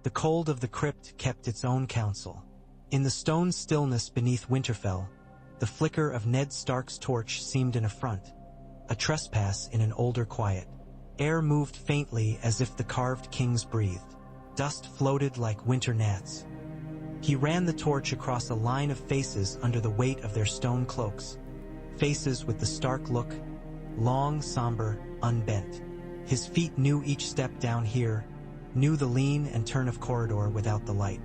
The cold of the crypt kept its own counsel. In the stone stillness beneath Winterfell, the flicker of Ned Stark's torch seemed an affront, a trespass in an older quiet. Air moved faintly as if the carved kings breathed. Dust floated like winter gnats. He ran the torch across a line of faces under the weight of their stone cloaks. Faces with the Stark look, long, somber, unbent. His feet knew each step down here, knew the lean and turn of corridor without the light.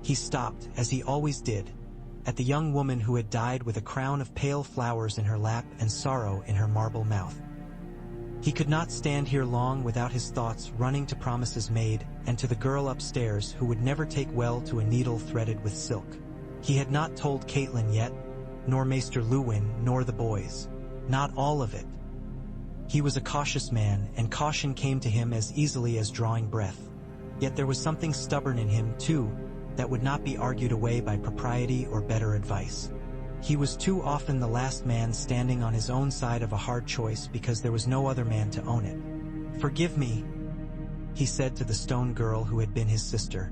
He stopped, as he always did, at the young woman who had died with a crown of pale flowers in her lap and sorrow in her marble mouth. He could not stand here long without his thoughts running to Promise's maid and to the girl upstairs who would never take well to a needle threaded with silk. He had not told Catelyn yet, nor Maester Luwin, nor the boys. Not all of it. He was a cautious man, and caution came to him as easily as drawing breath. Yet there was something stubborn in him, too, that would not be argued away by propriety or better advice. He was too often the last man standing on his own side of a hard choice because there was no other man to own it. "Forgive me," he said to the stone girl who had been his sister,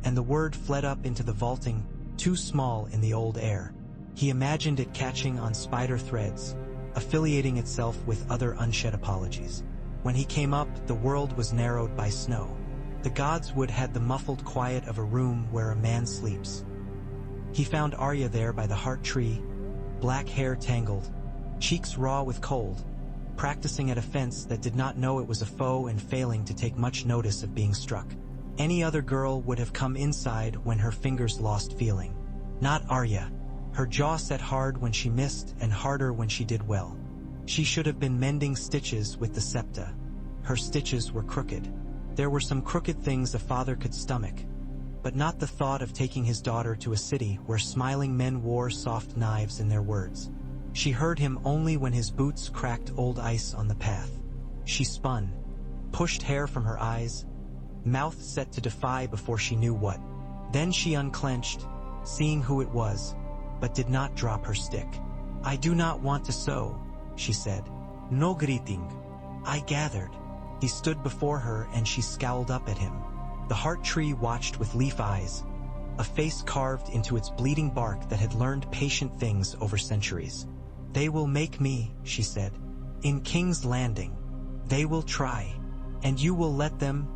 and the word fled up into the vaulting, too small in the old air. He imagined it catching on spider threads, affiliating itself with other unshed apologies. When he came up, the world was narrowed by snow. The godswood had the muffled quiet of a room where a man sleeps. He found Arya there by the heart tree, black hair tangled, cheeks raw with cold, practicing at a fence that did not know it was a foe and failing to take much notice of being struck. Any other girl would have come inside when her fingers lost feeling. Not Arya. Her jaw set hard when she missed and harder when she did well. She should have been mending stitches with the septa. Her stitches were crooked. There were some crooked things a father could stomach, but not the thought of taking his daughter to a city where smiling men wore soft knives in their words. She heard him only when his boots cracked old ice on the path. She spun, pushed hair from her eyes, mouth set to defy before she knew what. Then she unclenched, seeing who it was, but did not drop her stick. "I do not want to sew," she said. "No greeting." "I gathered." He stood before her and she scowled up at him. The heart tree watched with leaf eyes, a face carved into its bleeding bark that had learned patient things over centuries. "They will make me," she said. "In King's Landing. They will try. And you will let them?"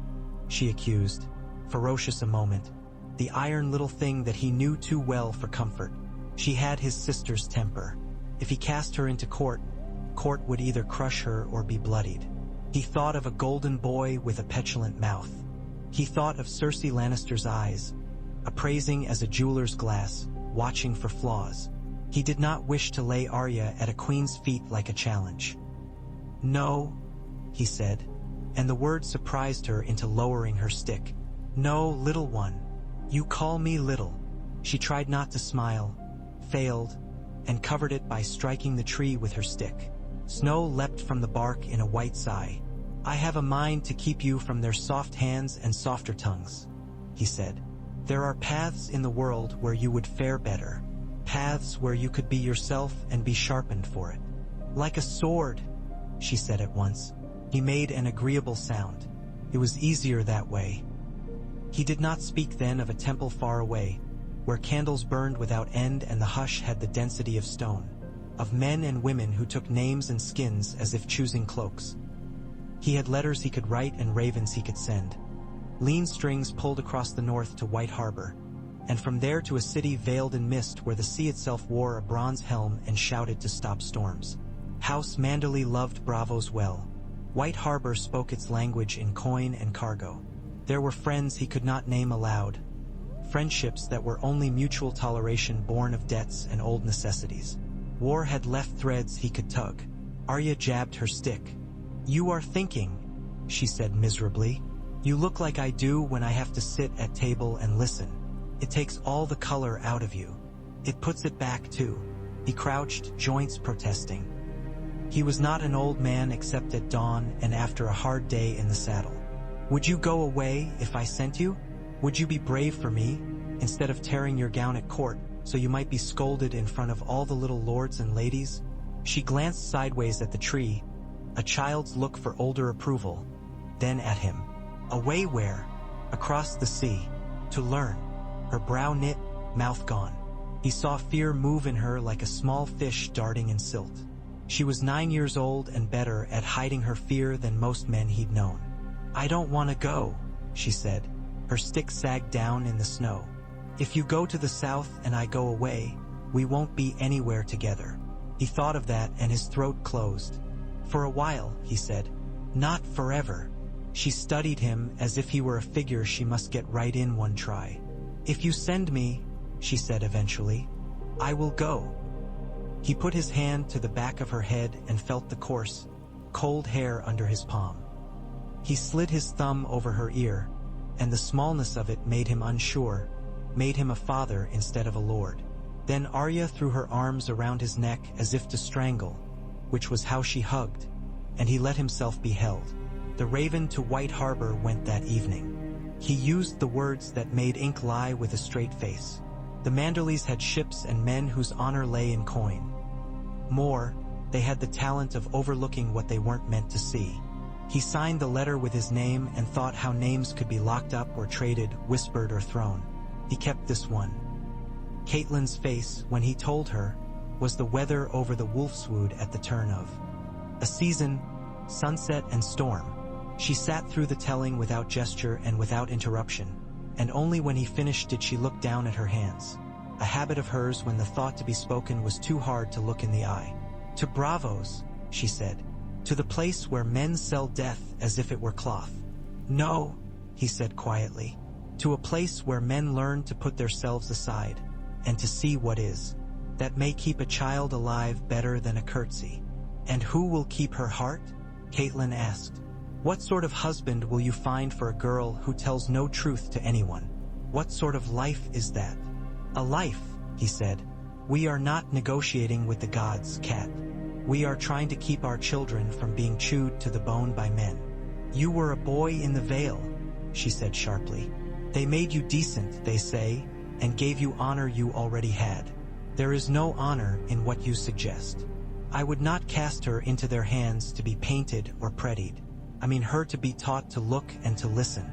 she accused, ferocious a moment. The iron little thing that he knew too well for comfort. She had his sister's temper. If he cast her into court, court would either crush her or be bloodied. He thought of a golden boy with a petulant mouth. He thought of Cersei Lannister's eyes, appraising as a jeweler's glass, watching for flaws. He did not wish to lay Arya at a queen's feet like a challenge. "No," he said, and the word surprised her into lowering her stick. "No, little one. You call me little." She tried not to smile, failed, and covered it by striking the tree with her stick. Snow leapt from the bark in a white sigh. "I have a mind to keep you from their soft hands and softer tongues," he said. "There are paths in the world where you would fare better, paths where you could be yourself and be sharpened for it." "Like a sword," she said at once. He made an agreeable sound. It was easier that way. He did not speak then of a temple far away, where candles burned without end and the hush had the density of stone, of men and women who took names and skins as if choosing cloaks. He had letters he could write and ravens he could send. Lean strings pulled across the north to White Harbor, and from there to a city veiled in mist where the sea itself wore a bronze helm and shouted to stop storms. House Manderley loved bravos well. White Harbor spoke its language in coin and cargo. There were friends he could not name aloud, friendships that were only mutual toleration born of debts and old necessities. War had left threads he could tug. Arya jabbed her stick. "You are thinking," she said miserably. "You look like I do when I have to sit at table and listen. It takes all the color out of you. It puts it back too." He crouched, joints protesting. He was not an old man except at dawn and after a hard day in the saddle. "Would you go away if I sent you? Would you be brave for me, instead of tearing your gown at court, so you might be scolded in front of all the little lords and ladies?" She glanced sideways at the tree, a child's look for older approval, then at him. "Away where?" across the sea, to learn. Her brow knit, mouth gone. He saw fear move in her like a small fish darting in silt. She was 9 years old and better at hiding her fear than most men he'd known. "I don't want to go," she said. Her stick sagged down in the snow. "If you go to the south and I go away, we won't be anywhere together." He thought of that and his throat closed. "For a while," he said. "Not forever." She studied him as if he were a figure she must get right in one try. "If you send me," she said eventually, "I will go." He put his hand to the back of her head and felt the coarse, cold hair under his palm. He slid his thumb over her ear, and the smallness of it made him unsure, made him a father instead of a lord. Then Arya threw her arms around his neck as if to strangle, which was how she hugged, and he let himself be held. The Raven to White Harbor went that evening. He used the words that made ink lie with a straight face. The Manderleys had ships and men whose honor lay in coin. More, they had the talent of overlooking what they weren't meant to see. He signed the letter with his name and thought how names could be locked up or traded, whispered or thrown. He kept this one. Caitlyn's face, when he told her, was the weather over the Wolfswood at the turn of a season, sunset and storm. She sat through the telling without gesture and without interruption, and only when he finished did she look down at her hands, a habit of hers when the thought to be spoken was too hard to look in the eye. "To Bravos," she said, "to the place where men sell death as if it were cloth." "No," he said quietly, "to a place where men learn to put themselves aside, and to see what is. That may keep a child alive better than a curtsy." "And who will keep her heart?" Caitlyn asked. "What sort of husband will you find for a girl who tells no truth to anyone? What sort of life is that?" "A life," he said. "We are not negotiating with the gods, Cat. We are trying to keep our children from being chewed to the bone by men." "You were a boy in the Vale," she said sharply. "They made you decent, they say, and gave you honor you already had. There is no honor in what you suggest. I would not cast her into their hands to be painted or prettied. I mean her to be taught to look and to listen.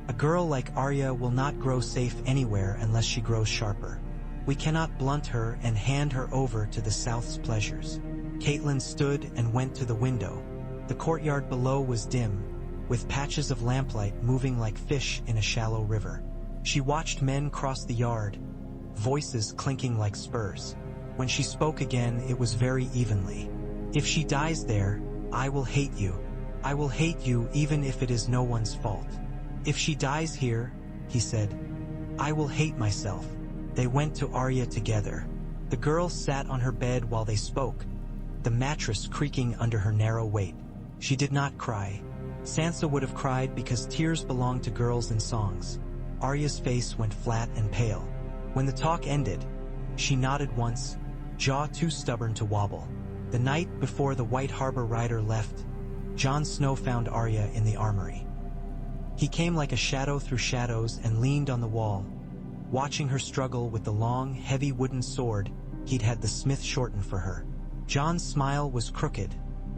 A girl like Arya will not grow safe anywhere unless she grows sharper. We cannot blunt her and hand her over to the South's pleasures." Caitlyn stood and went to the window. The courtyard below was dim, with patches of lamplight moving like fish in a shallow river. She watched men cross the yard, voices clinking like spurs. When she spoke again, it was very evenly. "If she dies there, I will hate you. I will hate you even if it is no one's fault. If she dies here," he said, "I will hate myself." They went to Arya together. The girl sat on her bed while they spoke, the mattress creaking under her narrow weight. She did not cry. Sansa would have cried because tears belong to girls in songs. Arya's face went flat and pale. When the talk ended, she nodded once, jaw too stubborn to wobble. The night before the White Harbor rider left, Jon Snow found Arya in the armory. He came like a shadow through shadows and leaned on the wall, watching her struggle with the long, heavy wooden sword he'd had the smith shorten for her. Jon's smile was crooked,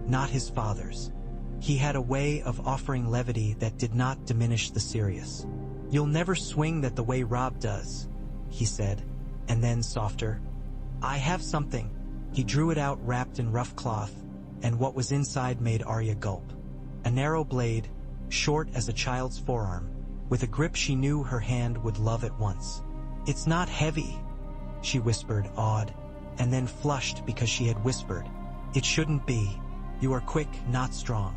not his father's. He had a way of offering levity that did not diminish the serious. "You'll never swing that the way Robb does," he said, and then softer, "I have something." He drew it out wrapped in rough cloth, and what was inside made Arya gulp. A narrow blade, short as a child's forearm, with a grip she knew her hand would love at once. "It's not heavy," she whispered, awed, and then flushed because she had whispered. "It shouldn't be. You are quick, not strong."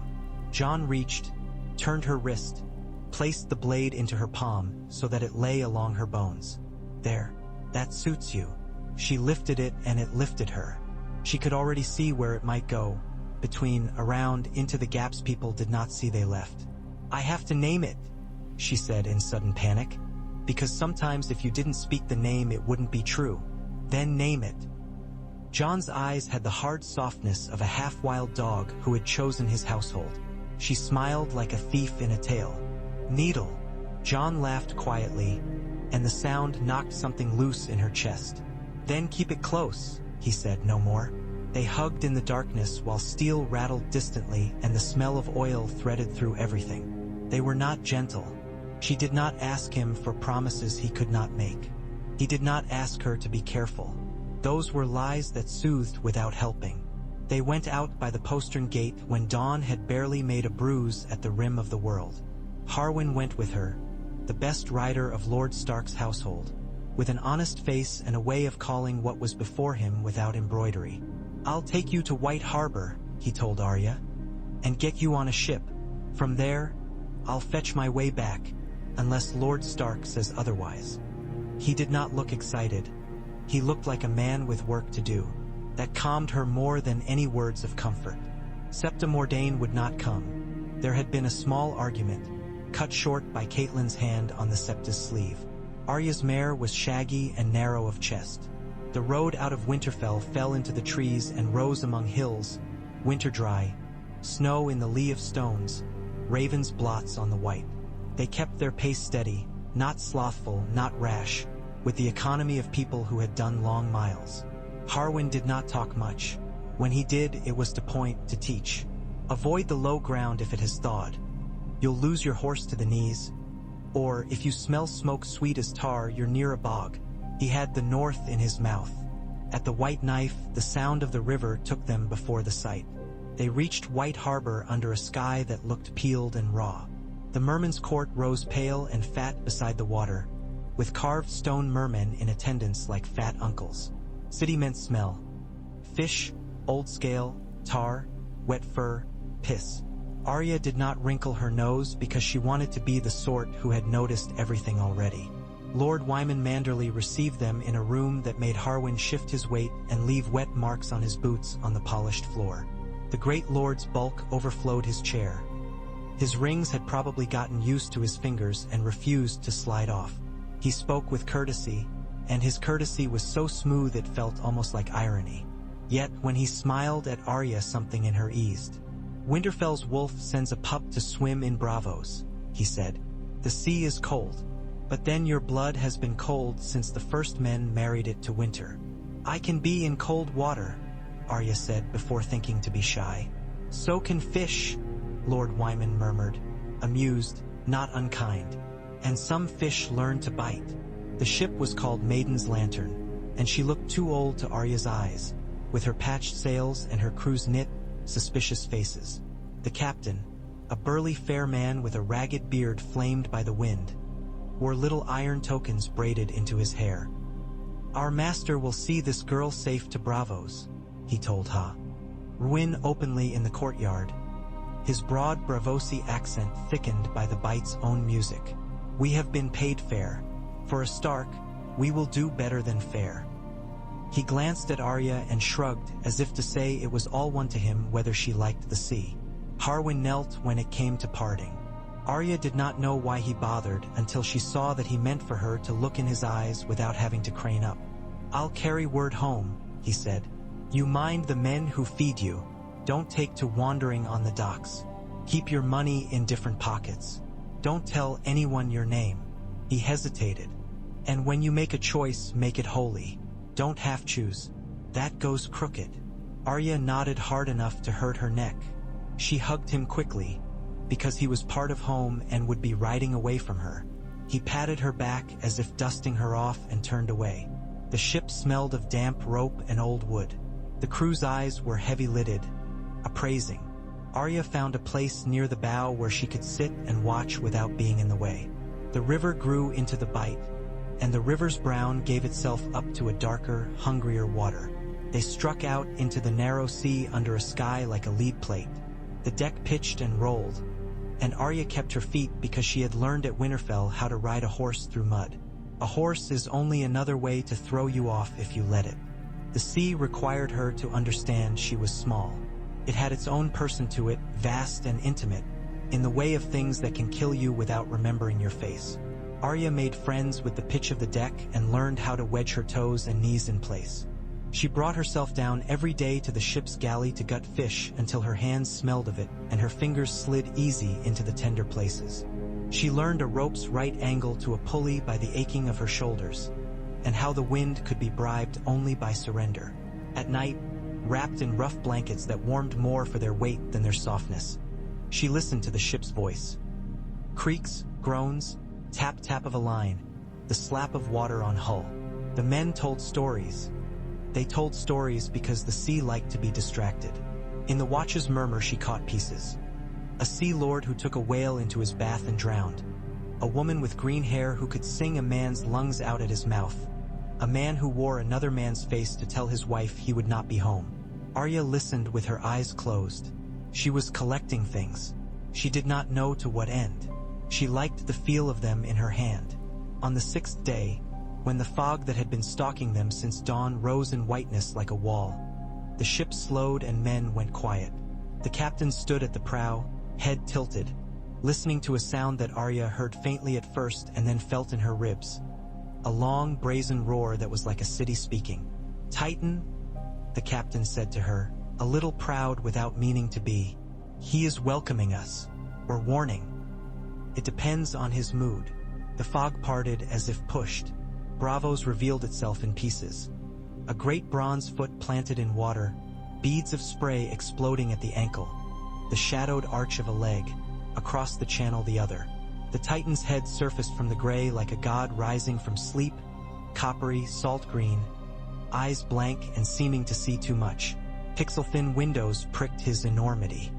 Jon reached, turned her wrist, placed the blade into her palm so that it lay along her bones. "There, that suits you." She lifted it and it lifted her. She could already see where it might go, between, around, into the gaps people did not see they left. "I have to name it," she said in sudden panic, "because sometimes if you didn't speak the name it wouldn't be true. Then name it." Jon's eyes had the hard softness of a half-wild dog who had chosen his household. She smiled like a thief in a tale. "Needle." Jon laughed quietly, and the sound knocked something loose in her chest. "Then keep it close," he said, no more. They hugged in the darkness while steel rattled distantly and the smell of oil threaded through everything. They were not gentle. She did not ask him for promises he could not make. He did not ask her to be careful. Those were lies that soothed without helping. They went out by the postern gate when dawn had barely made a bruise at the rim of the world. Harwin went with her, the best rider of Lord Stark's household, with an honest face and a way of calling what was before him without embroidery. "I'll take you to White Harbor," he told Arya, "and get you on a ship. From there, I'll fetch my way back, unless Lord Stark says otherwise." He did not look excited. He looked like a man with work to do. That calmed her more than any words of comfort. Septa Mordane would not come. There had been a small argument, cut short by Catelyn's hand on the Septa's sleeve. Arya's mare was shaggy and narrow of chest. The road out of Winterfell fell into the trees and rose among hills, winter dry, snow in the lee of stones, raven's blots on the white. They kept their pace steady, not slothful, not rash, with the economy of people who had done long miles. Harwin did not talk much. When he did, it was to point, to teach. Avoid the low ground if it has thawed. You'll lose your horse to the knees. Or, if you smell smoke sweet as tar, you're near a bog. He had the north in his mouth. At the White Knife, the sound of the river took them before the sight. They reached White Harbor under a sky that looked peeled and raw. The merman's court rose pale and fat beside the water, with carved stone mermen in attendance like fat uncles. City meant smell. Fish, old scale, tar, wet fur, piss. Arya did not wrinkle her nose because she wanted to be the sort who had noticed everything already. Lord Wyman Manderley received them in a room that made Harwin shift his weight and leave wet marks on his boots on the polished floor. The great lord's bulk overflowed his chair. His rings had probably gotten used to his fingers and refused to slide off. He spoke with courtesy, and his courtesy was so smooth it felt almost like irony. Yet, when he smiled at Arya, something in her eased. "Winterfell's wolf sends a pup to swim in Bravos," he said. "The sea is cold. But then your blood has been cold since the first men married it to winter." "I can be in cold water," Arya said before thinking to be shy. "So can fish," Lord Wyman murmured, amused, not unkind. "And some fish learn to bite." The ship was called Maiden's Lantern, and she looked too old to Arya's eyes, with her patched sails and her crew's knit, suspicious faces. The captain, a burly fair man with a ragged beard flamed by the wind, wore little iron tokens braided into his hair. "Our master will see this girl safe to Bravos," he told Ruin openly in the courtyard, his broad Bravosi accent thickened by the bite's own music. "We have been paid fair. For a Stark, we will do better than fair." He glanced at Arya and shrugged as if to say it was all one to him whether she liked the sea. Harwin knelt when it came to parting. Arya did not know why he bothered until she saw that he meant for her to look in his eyes without having to crane up. "I'll carry word home," he said. "You mind the men who feed you. Don't take to wandering on the docks. Keep your money in different pockets. Don't tell anyone your name." He hesitated. "And when you make a choice, make it holy. Don't half-choose. That goes crooked." Arya nodded hard enough to hurt her neck. She hugged him quickly, because he was part of home and would be riding away from her. He patted her back as if dusting her off and turned away. The ship smelled of damp rope and old wood. The crew's eyes were heavy-lidded, appraising. Arya found a place near the bow where she could sit and watch without being in the way. The river grew into the bight, and the river's brown gave itself up to a darker, hungrier water. They struck out into the narrow sea under a sky like a lead plate. The deck pitched and rolled, and Arya kept her feet because she had learned at Winterfell how to ride a horse through mud. A horse is only another way to throw you off if you let it. The sea required her to understand she was small. It had its own person to it, vast and intimate, in the way of things that can kill you without remembering your face. Arya made friends with the pitch of the deck and learned how to wedge her toes and knees in place. She brought herself down every day to the ship's galley to gut fish until her hands smelled of it and her fingers slid easy into the tender places. She learned a rope's right angle to a pulley by the aching of her shoulders, and how the wind could be bribed only by surrender. At night, wrapped in rough blankets that warmed more for their weight than their softness, she listened to the ship's voice. Creaks, groans, tap-tap of a line, the slap of water on hull. The men told stories. They told stories because the sea liked to be distracted. In the watch's murmur she caught pieces. A sea lord who took a whale into his bath and drowned. A woman with green hair who could sing a man's lungs out at his mouth. A man who wore another man's face to tell his wife he would not be home. Arya listened with her eyes closed. She was collecting things. She did not know to what end. She liked the feel of them in her hand. On the 6th day, when the fog that had been stalking them since dawn rose in whiteness like a wall, the ship slowed and men went quiet. The captain stood at the prow, head tilted, listening to a sound that Arya heard faintly at first and then felt in her ribs. A long, brazen roar that was like a city speaking. "Titan," the captain said to her, a little proud without meaning to be. "He is welcoming us, or warning. It depends on his mood." The fog parted as if pushed. Bravos revealed itself in pieces. A great bronze foot planted in water, beads of spray exploding at the ankle, the shadowed arch of a leg, across the channel the other. The Titan's head surfaced from the gray like a god rising from sleep, coppery, salt green, eyes blank and seeming to see too much. Pixel-thin windows pricked his enormity.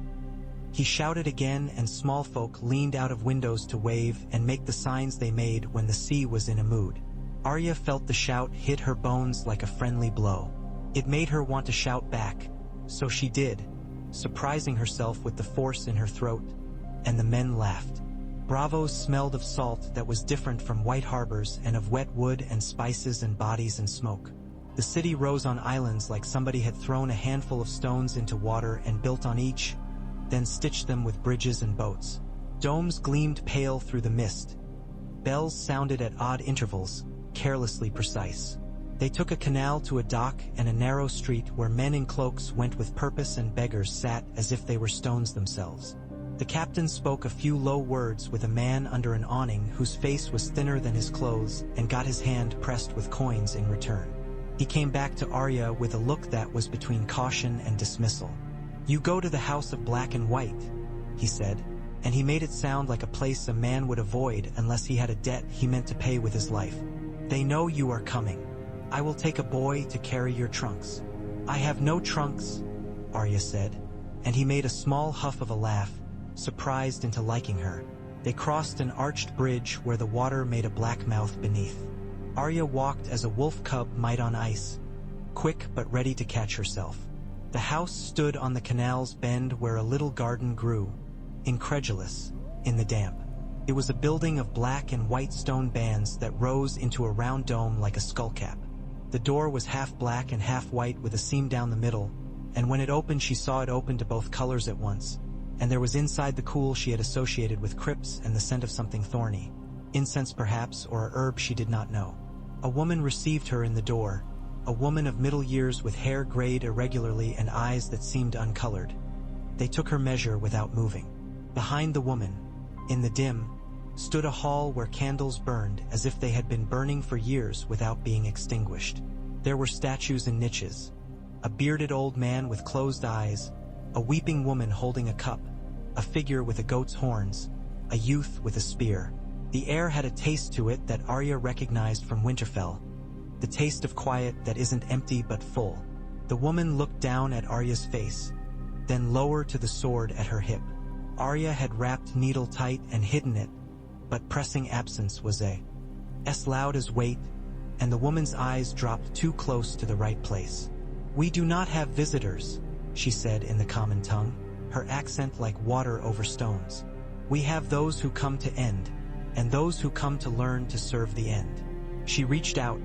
He shouted again, and small folk leaned out of windows to wave and make the signs they made when the sea was in a mood. Arya felt the shout hit her bones like a friendly blow. It made her want to shout back, so she did, surprising herself with the force in her throat, and the men laughed. Bravos smelled of salt that was different from white harbors and of wet wood and spices and bodies and smoke. The city rose on islands like somebody had thrown a handful of stones into water and built on each, then stitched them with bridges and boats. Domes gleamed pale through the mist. Bells sounded at odd intervals, carelessly precise. They took a canal to a dock and a narrow street where men in cloaks went with purpose and beggars sat as if they were stones themselves. The captain spoke a few low words with a man under an awning whose face was thinner than his clothes and got his hand pressed with coins in return. He came back to Arya with a look that was between caution and dismissal. "You go to the house of black and white," he said, and he made it sound like a place a man would avoid unless he had a debt he meant to pay with his life. "They know you are coming. I will take a boy to carry your trunks." "I have no trunks," Arya said, and he made a small huff of a laugh, surprised into liking her. They crossed an arched bridge where the water made a black mouth beneath. Arya walked as a wolf cub might on ice, quick but ready to catch herself. The house stood on the canal's bend where a little garden grew, incredulous, in the damp. It was a building of black and white stone bands that rose into a round dome like a skullcap. The door was half black and half white with a seam down the middle, and when it opened she saw it open to both colors at once, and there was inside the cool she had associated with crypts and the scent of something thorny. Incense perhaps, or a herb she did not know. A woman received her in the door, a woman of middle years with hair grayed irregularly and eyes that seemed uncolored. They took her measure without moving. Behind the woman, in the dim, stood a hall where candles burned as if they had been burning for years without being extinguished. There were statues in niches, a bearded old man with closed eyes, a weeping woman holding a cup, a figure with a goat's horns, a youth with a spear. The air had a taste to it that Arya recognized from Winterfell, the taste of quiet that isn't empty but full. The woman looked down at Arya's face, then lower to the sword at her hip. Arya had wrapped needle tight and hidden it, but pressing absence was as loud as weight, and the woman's eyes dropped too close to the right place. "We do not have visitors," she said in the common tongue, her accent like water over stones. "We have those who come to end, and those who come to learn to serve the end." She reached out,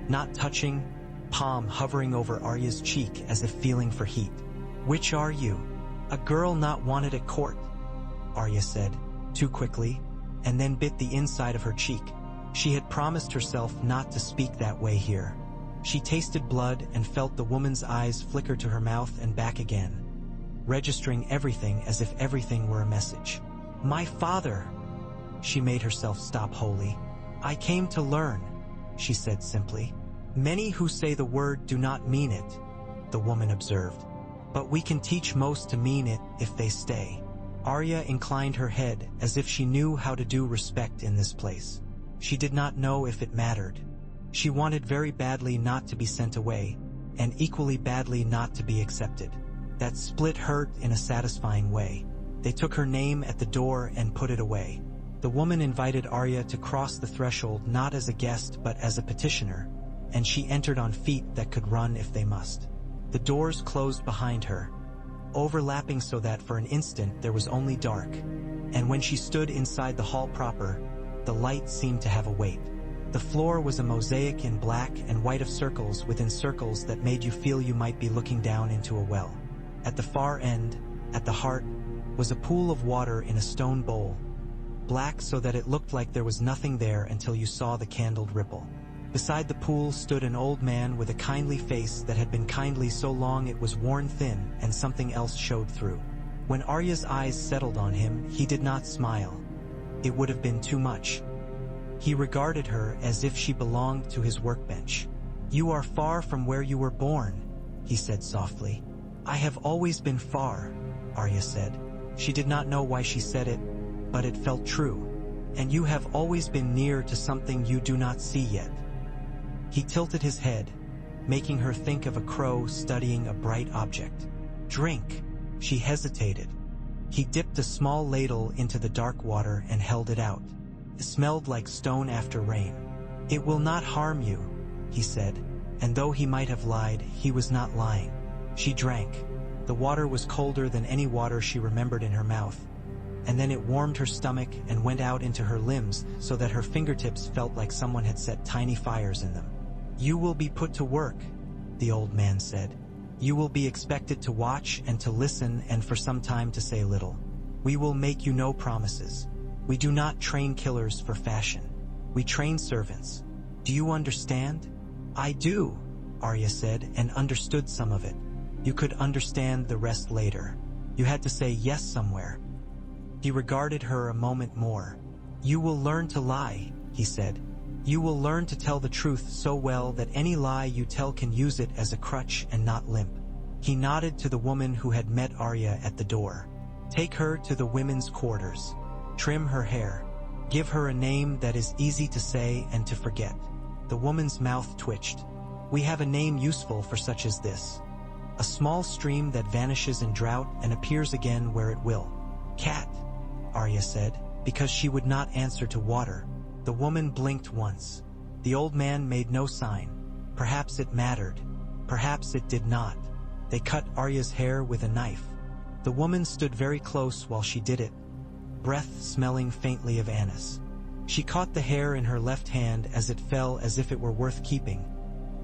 not touching, palm hovering over Arya's cheek as if feeling for heat. "Which are you?" "A girl not wanted at court," Arya said, too quickly, and then bit the inside of her cheek. She had promised herself not to speak that way here. She tasted blood and felt the woman's eyes flicker to her mouth and back again, registering everything as if everything were a message. "My father." She made herself stop wholly. "I came to learn," she said simply. "Many who say the word do not mean it," the woman observed. "But we can teach most to mean it if they stay." Arya inclined her head as if she knew how to do respect in this place. She did not know if it mattered. She wanted very badly not to be sent away, and equally badly not to be accepted. That split hurt in a satisfying way. They took her name at the door and put it away. The woman invited Arya to cross the threshold not as a guest but as a petitioner, and she entered on feet that could run if they must. The doors closed behind her, overlapping so that for an instant there was only dark, and when she stood inside the hall proper, the light seemed to have a weight. The floor was a mosaic in black and white of circles within circles that made you feel you might be looking down into a well. At the far end, at the heart, was a pool of water in a stone bowl, black so that it looked like there was nothing there until you saw the candled ripple. Beside the pool stood an old man with a kindly face that had been kindly so long it was worn thin and something else showed through. When Arya's eyes settled on him, he did not smile. It would have been too much. He regarded her as if she belonged to his workbench. "You are far from where you were born," he said softly. "I have always been far," Arya said. She did not know why she said it, but it felt true. "And you have always been near to something you do not see yet." He tilted his head, making her think of a crow studying a bright object. "Drink." She hesitated. He dipped a small ladle into the dark water and held it out. It smelled like stone after rain. "It will not harm you," he said, and though he might have lied, he was not lying. She drank. The water was colder than any water she remembered in her mouth, and then it warmed her stomach and went out into her limbs so that her fingertips felt like someone had set tiny fires in them. "You will be put to work," the old man said. "You will be expected to watch and to listen and for some time to say little. We will make you no promises. We do not train killers for fashion. We train servants. Do you understand?" "I do," Arya said, and understood some of it. You could understand the rest later. You had to say yes somewhere. He regarded her a moment more. "You will learn to lie," he said. "You will learn to tell the truth so well that any lie you tell can use it as a crutch and not limp." He nodded to the woman who had met Arya at the door. "Take her to the women's quarters. Trim her hair. Give her a name that is easy to say and to forget." The woman's mouth twitched. "We have a name useful for such as this. A small stream that vanishes in drought and appears again where it will." "Cat," Arya said, because she would not answer to water. The woman blinked once. The old man made no sign. Perhaps it mattered. Perhaps it did not. They cut Arya's hair with a knife. The woman stood very close while she did it, breath smelling faintly of anise. She caught the hair in her left hand as it fell as if it were worth keeping,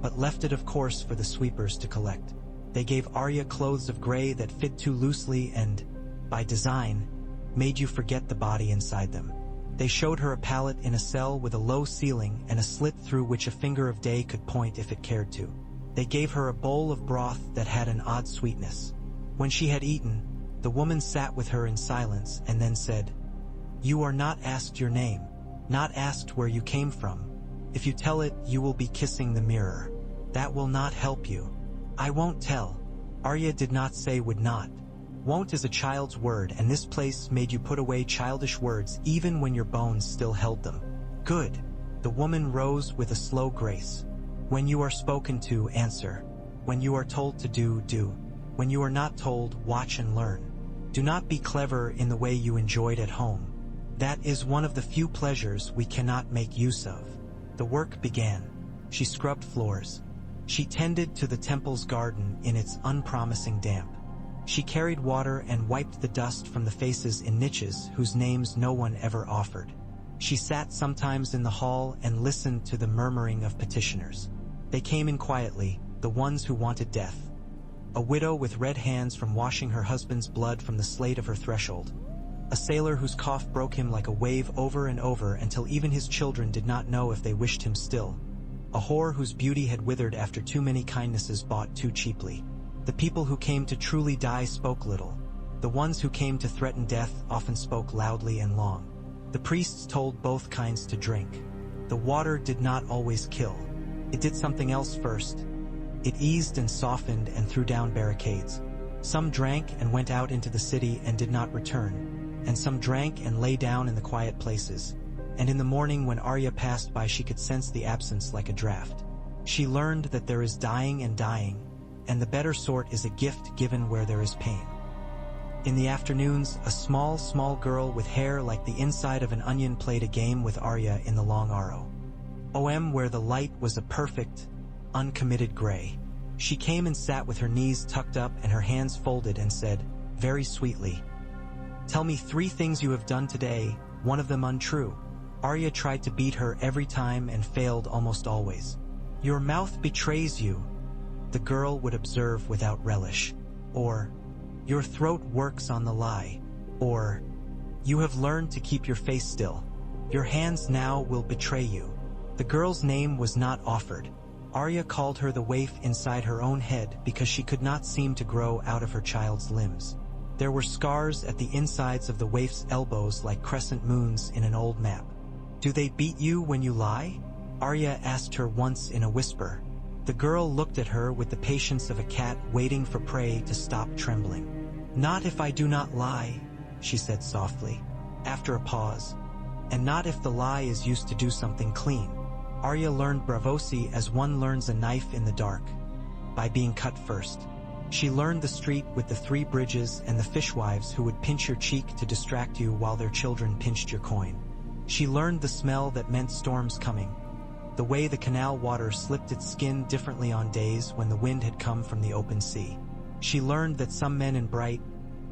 but left it of course for the sweepers to collect. They gave Arya clothes of gray that fit too loosely and, by design, made you forget the body inside them. They showed her a pallet in a cell with a low ceiling and a slit through which a finger of day could point if it cared to. They gave her a bowl of broth that had an odd sweetness. When she had eaten, the woman sat with her in silence and then said, "You are not asked your name, not asked where you came from. If you tell it, you will be kissing the mirror. That will not help you." "I won't tell." Arya did not say would not. Won't is a child's word, and this place made you put away childish words even when your bones still held them. "Good." The woman rose with a slow grace. "When you are spoken to, answer. When you are told to do, do. When you are not told, watch and learn. Do not be clever in the way you enjoyed at home. That is one of the few pleasures we cannot make use of." The work began. She scrubbed floors. She tended to the temple's garden in its unpromising damp. She carried water and wiped the dust from the faces in niches whose names no one ever offered. She sat sometimes in the hall and listened to the murmuring of petitioners. They came in quietly, the ones who wanted death. A widow with red hands from washing her husband's blood from the slate of her threshold. A sailor whose cough broke him like a wave over and over until even his children did not know if they wished him still. A whore whose beauty had withered after too many kindnesses bought too cheaply. The people who came to truly die spoke little. The ones who came to threaten death often spoke loudly and long. The priests told both kinds to drink. The water did not always kill. It did something else first. It eased and softened and threw down barricades. Some drank and went out into the city and did not return, and some drank and lay down in the quiet places. And in the morning when Arya passed by she could sense the absence like a draught. She learned that there is dying and dying, and the better sort is a gift given where there is pain. In the afternoons, a small girl with hair like the inside of an onion played a game with Arya in the long arrow. Where the light was a perfect, uncommitted gray. She came and sat with her knees tucked up and her hands folded and said, very sweetly, "Tell me 3 things you have done today, one of them untrue." Arya tried to beat her every time and failed almost always. "Your mouth betrays you," the girl would observe without relish. Or, "Your throat works on the lie." Or, "You have learned to keep your face still. Your hands now will betray you." The girl's name was not offered. Arya called her the waif inside her own head because she could not seem to grow out of her child's limbs. There were scars at the insides of the waif's elbows like crescent moons in an old map. "Do they beat you when you lie?" Arya asked her once in a whisper. The girl looked at her with the patience of a cat waiting for prey to stop trembling. "Not if I do not lie," she said softly, after a pause. "And not if the lie is used to do something clean." Arya learned bravosi as one learns a knife in the dark, by being cut first. She learned the street with the 3 bridges and the fishwives who would pinch your cheek to distract you while their children pinched your coin. She learned the smell that meant storms coming, the way the canal water slipped its skin differently on days when the wind had come from the open sea. She learned that some men in bright,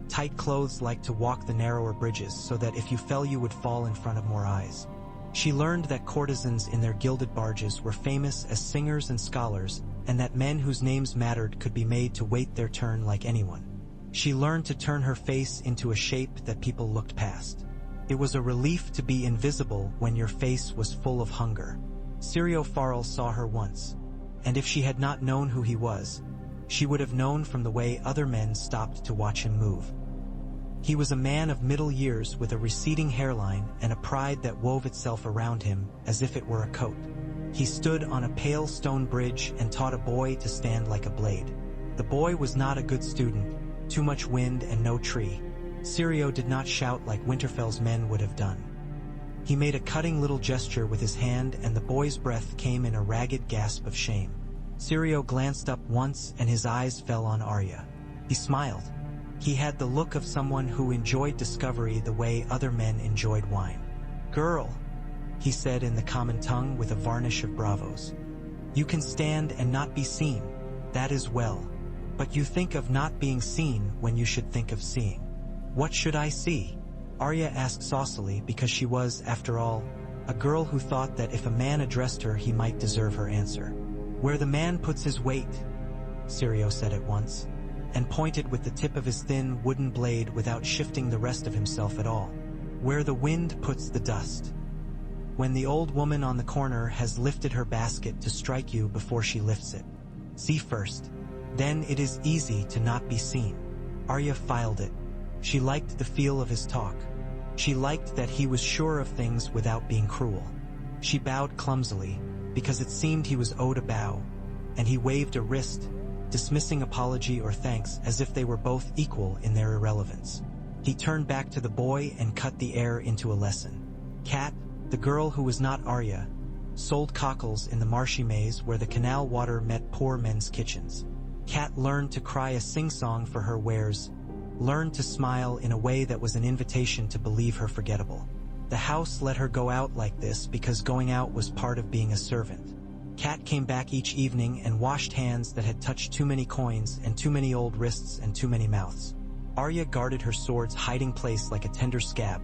tight clothes liked to walk the narrower bridges so that if you fell you would fall in front of more eyes. She learned that courtesans in their gilded barges were famous as singers and scholars, and that men whose names mattered could be made to wait their turn like anyone. She learned to turn her face into a shape that people looked past. It was a relief to be invisible when your face was full of hunger. Sirio Farrell saw her once, and if she had not known who he was, she would have known from the way other men stopped to watch him move. He was a man of middle years with a receding hairline and a pride that wove itself around him as if it were a coat. He stood on a pale stone bridge and taught a boy to stand like a blade. The boy was not a good student, too much wind and no tree. Sirio did not shout like Winterfell's men would have done. He made a cutting little gesture with his hand and the boy's breath came in a ragged gasp of shame. Sirio glanced up once and his eyes fell on Arya. He smiled. He had the look of someone who enjoyed discovery the way other men enjoyed wine. "Girl," he said in the common tongue with a varnish of bravos. "You can stand and not be seen, that is well. But you think of not being seen when you should think of seeing." "What should I see?" Arya asked saucily because she was, after all, a girl who thought that if a man addressed her he might deserve her answer. "Where the man puts his weight," Sirio said at once, and pointed with the tip of his thin wooden blade without shifting the rest of himself at all. "Where the wind puts the dust. When the old woman on the corner has lifted her basket to strike you before she lifts it. See first. Then it is easy to not be seen." Arya filed it. She liked the feel of his talk. She liked that he was sure of things without being cruel. She bowed clumsily, because it seemed he was owed a bow, and he waved a wrist, dismissing apology or thanks as if they were both equal in their irrelevance. He turned back to the boy and cut the air into a lesson. Kat, the girl who was not Arya, sold cockles in the marshy maze where the canal water met poor men's kitchens. Kat learned to cry a sing-song for her wares, learned to smile in a way that was an invitation to believe her forgettable. The house let her go out like this because going out was part of being a servant. Kat came back each evening and washed hands that had touched too many coins and too many old wrists and too many mouths. Arya guarded her sword's hiding place like a tender scab.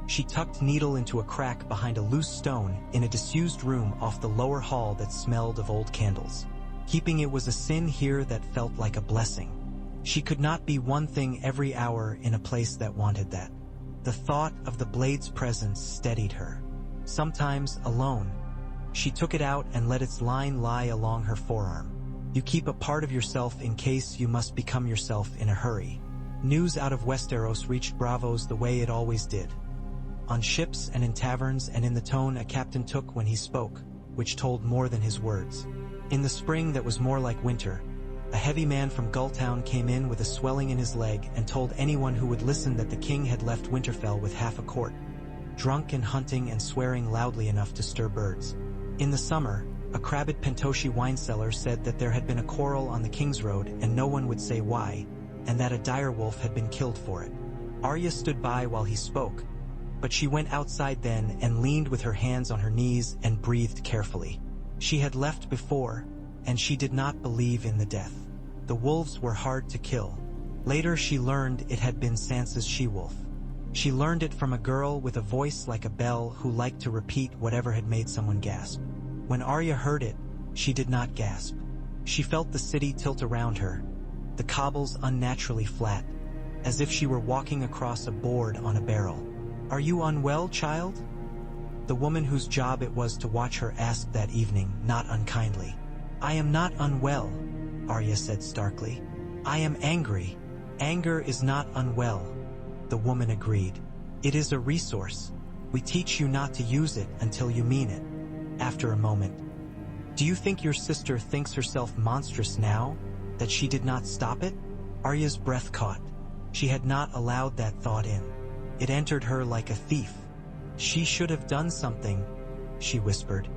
She tucked Needle into a crack behind a loose stone in a disused room off the lower hall that smelled of old candles. Keeping it was a sin here that felt like a blessing. She could not be one thing every hour in a place that wanted that. The thought of the blade's presence steadied her. Sometimes, alone, she took it out and let its line lie along her forearm. You keep a part of yourself in case you must become yourself in a hurry. News out of Westeros reached Bravos the way it always did. On ships and in taverns and in the tone a captain took when he spoke, which told more than his words. In the spring that was more like winter, A heavy man from Gulltown came in with a swelling in his leg and told anyone who would listen that the king had left Winterfell with half a court, drunk and hunting and swearing loudly enough to stir birds. In the summer, a crabbed Pentoshi wine seller said that there had been a quarrel on the King's Road and no one would say why, and that a direwolf had been killed for it. Arya stood by while he spoke, but she went outside then and leaned with her hands on her knees and breathed carefully. She had left before, and she did not believe in the death. The wolves were hard to kill. Later she learned it had been Sansa's she-wolf. She learned it from a girl with a voice like a bell who liked to repeat whatever had made someone gasp. When Arya heard it, she did not gasp. She felt the city tilt around her, the cobbles unnaturally flat, as if she were walking across a board on a barrel. "Are you unwell, child?" The woman whose job it was to watch her asked that evening, not unkindly. "I am not unwell," Arya said starkly. "I am angry. Anger is not unwell," the woman agreed. "It is a resource. We teach you not to use it until you mean it." After a moment, "Do you think your sister thinks herself monstrous now, that she did not stop it?" Arya's breath caught. She had not allowed that thought in. It entered her like a thief. "She should have done something," she whispered.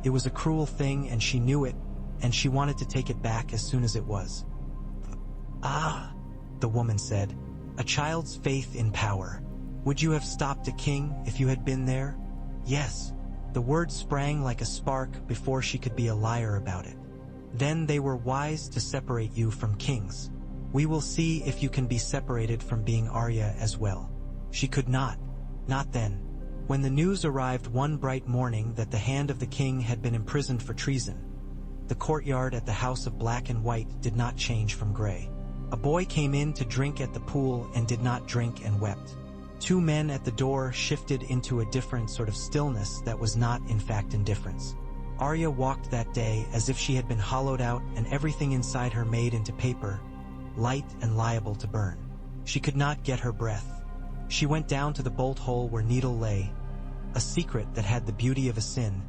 It was a cruel thing and she knew it, and she wanted to take it back as soon as it was. "Ah," the woman said, "a child's faith in power. Would you have stopped a king if you had been there?" "Yes." The word sprang like a spark before she could be a liar about it. "Then they were wise to separate you from kings. We will see if you can be separated from being Arya as well." She could not then. When the news arrived one bright morning that the hand of the king had been imprisoned for treason, the courtyard at the House of Black and White did not change from gray. A boy came in to drink at the pool and did not drink and wept. Two men at the door shifted into a different sort of stillness that was not in fact indifference. Arya walked that day as if she had been hollowed out and everything inside her made into paper, light and liable to burn. She could not get her breath. She went down to the bolt hole where Needle lay, a secret that had the beauty of a sin,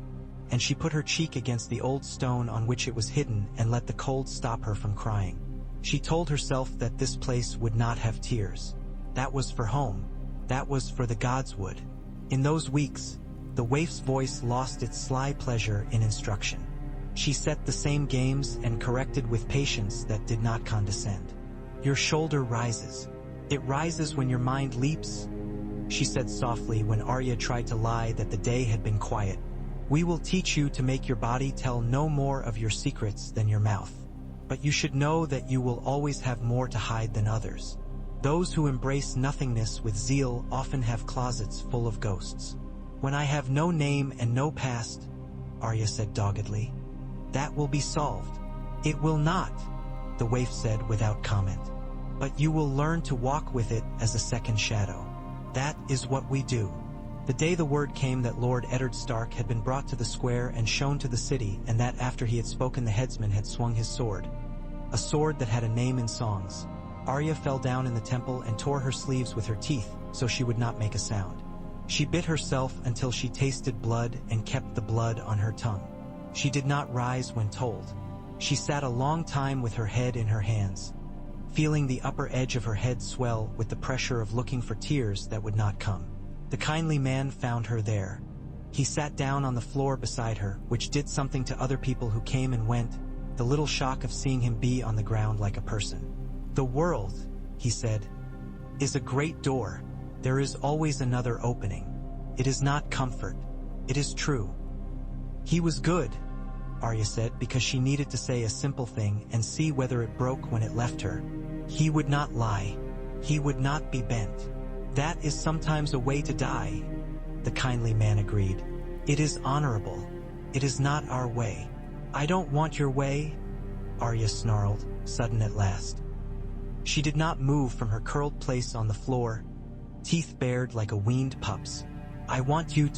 and she put her cheek against the old stone on which it was hidden and let the cold stop her from crying. She told herself that this place would not have tears. That was for home. That was for the gods would. In those weeks, the waif's voice lost its sly pleasure in instruction. She set the same games and corrected with patience that did not condescend. "Your shoulder rises. It rises when your mind leaps," she said softly when Arya tried to lie that the day had been quiet. "We will teach you to make your body tell no more of your secrets than your mouth. But you should know that you will always have more to hide than others. Those who embrace nothingness with zeal often have closets full of ghosts." "When I have no name and no past," Arya said doggedly, "that will be solved." "It will not," the waif said without comment. "But you will learn to walk with it as a second shadow. That is what we do." The day the word came that Lord Eddard Stark had been brought to the square and shown to the city, and that after he had spoken the headsman had swung his sword, a sword that had a name in songs, Arya fell down in the temple and tore her sleeves with her teeth so she would not make a sound. She bit herself until she tasted blood and kept the blood on her tongue. She did not rise when told. She sat a long time with her head in her hands, feeling the upper edge of her head swell with the pressure of looking for tears that would not come. The kindly man found her there. He sat down on the floor beside her, which did something to other people who came and went, the little shock of seeing him be on the ground like a person. "The world," he said, "is a great door. There is always another opening. It is not comfort. It is true." "He was good," Arya said, because she needed to say a simple thing and see whether it broke when it left her. "He would not lie. He would not be bent. That is sometimes a way to die," the kindly man agreed. "It is honorable. It is not our way." "I don't want your way," Arya snarled, sudden at last. She did not move from her curled place on the floor, teeth bared like a weaned pup's. "I want you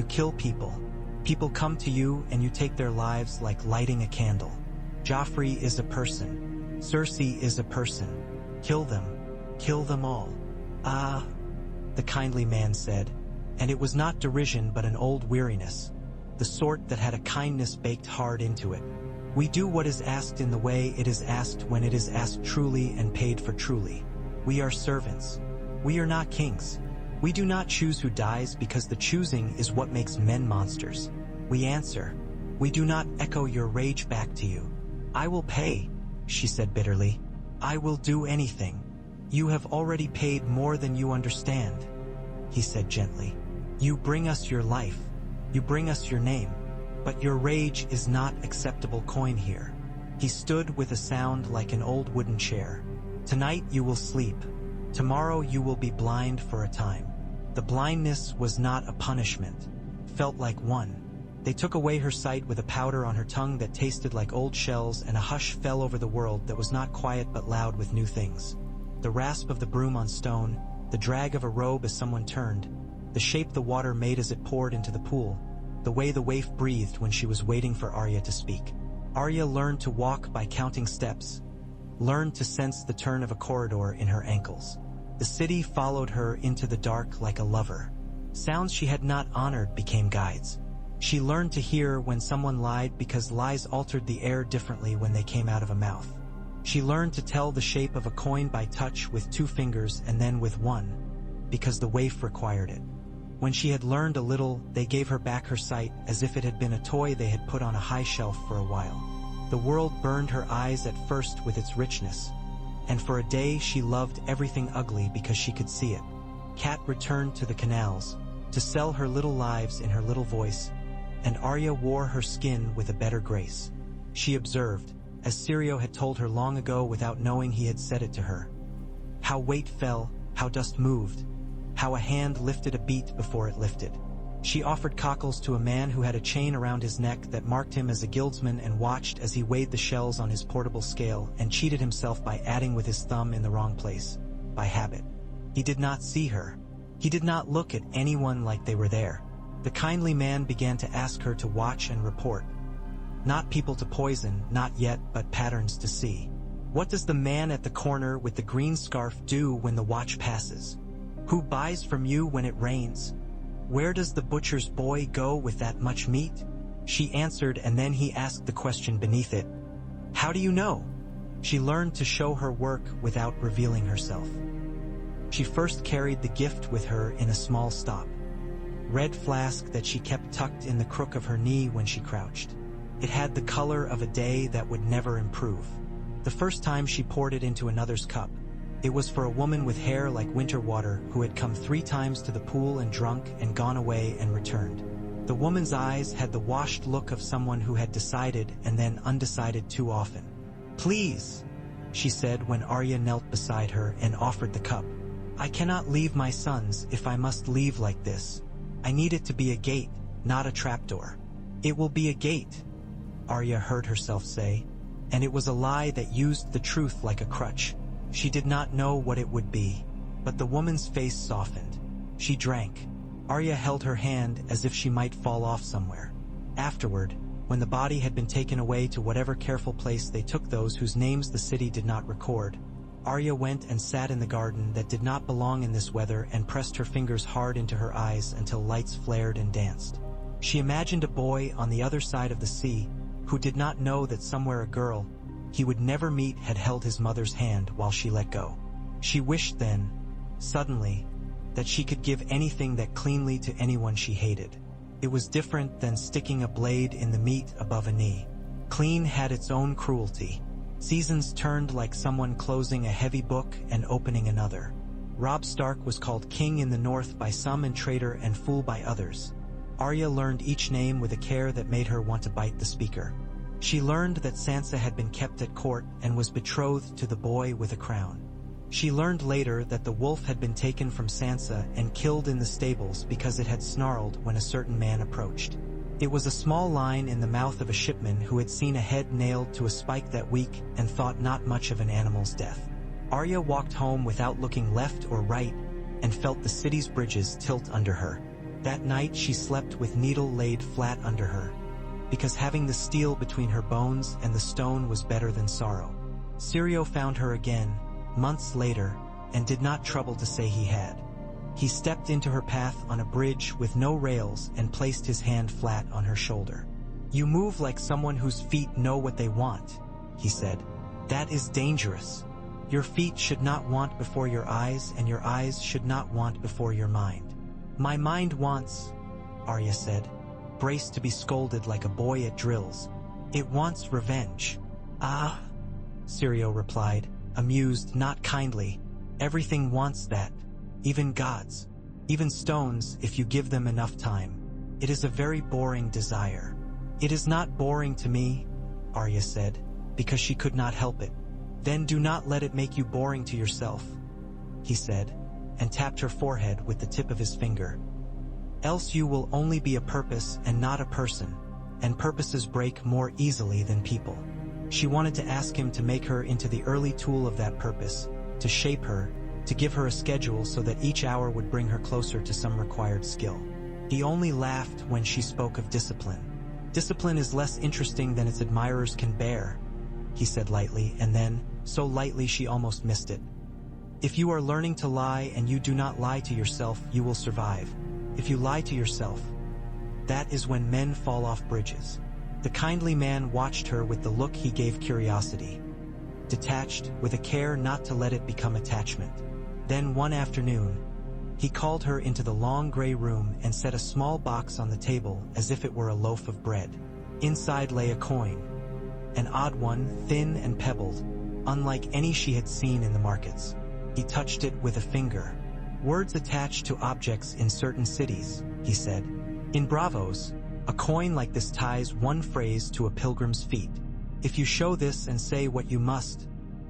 kill people. People come to you and you take their lives like lighting a candle. Joffrey is a person. Cersei is a person. Kill them. Kill them all." "Ah," the kindly man said, and it was not derision but an old weariness, the sort that had a kindness baked hard into it. We do what is asked in the way it is asked when it is asked truly and paid for truly. We are servants. We are not kings. We do not choose who dies because the choosing is what makes men monsters. We answer. We do not echo your rage back to you. I will pay, she said bitterly. I will do anything. You have already paid more than you understand, he said gently. You bring us your life. You bring us your name. But your rage is not acceptable coin here. He stood with a sound like an old wooden chair. Tonight you will sleep. Tomorrow you will be blind for a time. The blindness was not a punishment. Felt like one. They took away her sight with a powder on her tongue that tasted like old shells, and a hush fell over the world that was not quiet but loud with new things. The rasp of the broom on stone, the drag of a robe as someone turned, the shape the water made as it poured into the pool, the way the waif breathed when she was waiting for Arya to speak. Arya learned to walk by counting steps, learned to sense the turn of a corridor in her ankles. The city followed her into the dark like a lover. Sounds she had not honored became guides. She learned to hear when someone lied because lies altered the air differently when they came out of a mouth. She learned to tell the shape of a coin by touch with 2 fingers and then with 1, because the waif required it. When she had learned a little, they gave her back her sight as if it had been a toy they had put on a high shelf for a while. The world burned her eyes at first with its richness, and for a day she loved everything ugly because she could see it. Cat returned to the canals, to sell her little lives in her little voice, and Arya wore her skin with a better grace. She observed, as Sirio had told her long ago without knowing he had said it to her. How weight fell, how dust moved, how a hand lifted a beat before it lifted. She offered cockles to a man who had a chain around his neck that marked him as a guildsman and watched as he weighed the shells on his portable scale and cheated himself by adding with his thumb in the wrong place, by habit. He did not see her. He did not look at anyone like they were there. The kindly man began to ask her to watch and report. Not people to poison, not yet, but patterns to see. What does the man at the corner with the green scarf do when the watch passes? Who buys from you when it rains? Where does the butcher's boy go with that much meat? She answered, and then he asked the question beneath it. How do you know? She learned to show her work without revealing herself. She first carried the gift with her in a small stop. Red flask that she kept tucked in the crook of her knee when she crouched. It had the color of a day that would never improve. The first time she poured it into another's cup, it was for a woman with hair like winter water who had come 3 times to the pool and drunk and gone away and returned. The woman's eyes had the washed look of someone who had decided and then undecided too often. Please, she said when Arya knelt beside her and offered the cup. I cannot leave my sons if I must leave like this. I need it to be a gate, not a trapdoor. It will be a gate, Arya heard herself say, and it was a lie that used the truth like a crutch. She did not know what it would be, but the woman's face softened. She drank. Arya held her hand as if she might fall off somewhere. Afterward, when the body had been taken away to whatever careful place they took those whose names the city did not record, Arya went and sat in the garden that did not belong in this weather and pressed her fingers hard into her eyes until lights flared and danced. She imagined a boy on the other side of the sea who did not know that somewhere a girl he would never meet had held his mother's hand while she let go. She wished then, suddenly, that she could give anything that cleanly to anyone she hated. It was different than sticking a blade in the meat above a knee. Clean had its own cruelty. Seasons turned like someone closing a heavy book and opening another. Robb Stark was called king in the north by some and traitor and fool by others. Arya learned each name with a care that made her want to bite the speaker. She learned that Sansa had been kept at court and was betrothed to the boy with a crown. She learned later that the wolf had been taken from Sansa and killed in the stables because it had snarled when a certain man approached. It was a small line in the mouth of a shipman who had seen a head nailed to a spike that week and thought not much of an animal's death. Arya walked home without looking left or right and felt the city's bridges tilt under her. That night she slept with needle laid flat under her, because having the steel between her bones and the stone was better than sorrow. Sirio found her again, months later, and did not trouble to say he had. He stepped into her path on a bridge with no rails and placed his hand flat on her shoulder. You move like someone whose feet know what they want, he said. That is dangerous. Your feet should not want before your eyes, and your eyes should not want before your mind. My mind wants, Arya said, braced to be scolded like a boy at drills. It wants revenge. Ah, Sirio replied, amused, not kindly. Everything wants that. Even gods. Even stones, if you give them enough time. It is a very boring desire. It is not boring to me, Arya said, because she could not help it. Then do not let it make you boring to yourself, he said, and tapped her forehead with the tip of his finger. Else you will only be a purpose and not a person, and purposes break more easily than people. She wanted to ask him to make her into the early tool of that purpose, to shape her, to give her a schedule so that each hour would bring her closer to some required skill. He only laughed when she spoke of discipline. Discipline is less interesting than its admirers can bear, he said lightly, and then, so lightly she almost missed it. If you are learning to lie and you do not lie to yourself, you will survive. If you lie to yourself, that is when men fall off bridges. The kindly man watched her with the look he gave curiosity. Detached, with a care not to let it become attachment. Then one afternoon, he called her into the long gray room and set a small box on the table as if it were a loaf of bread. Inside lay a coin. An odd one, thin and pebbled, unlike any she had seen in the markets. He touched it with a finger. Words attached to objects in certain cities, he said. In Bravos, a coin like this ties one phrase to a pilgrim's feet. If you show this and say what you must,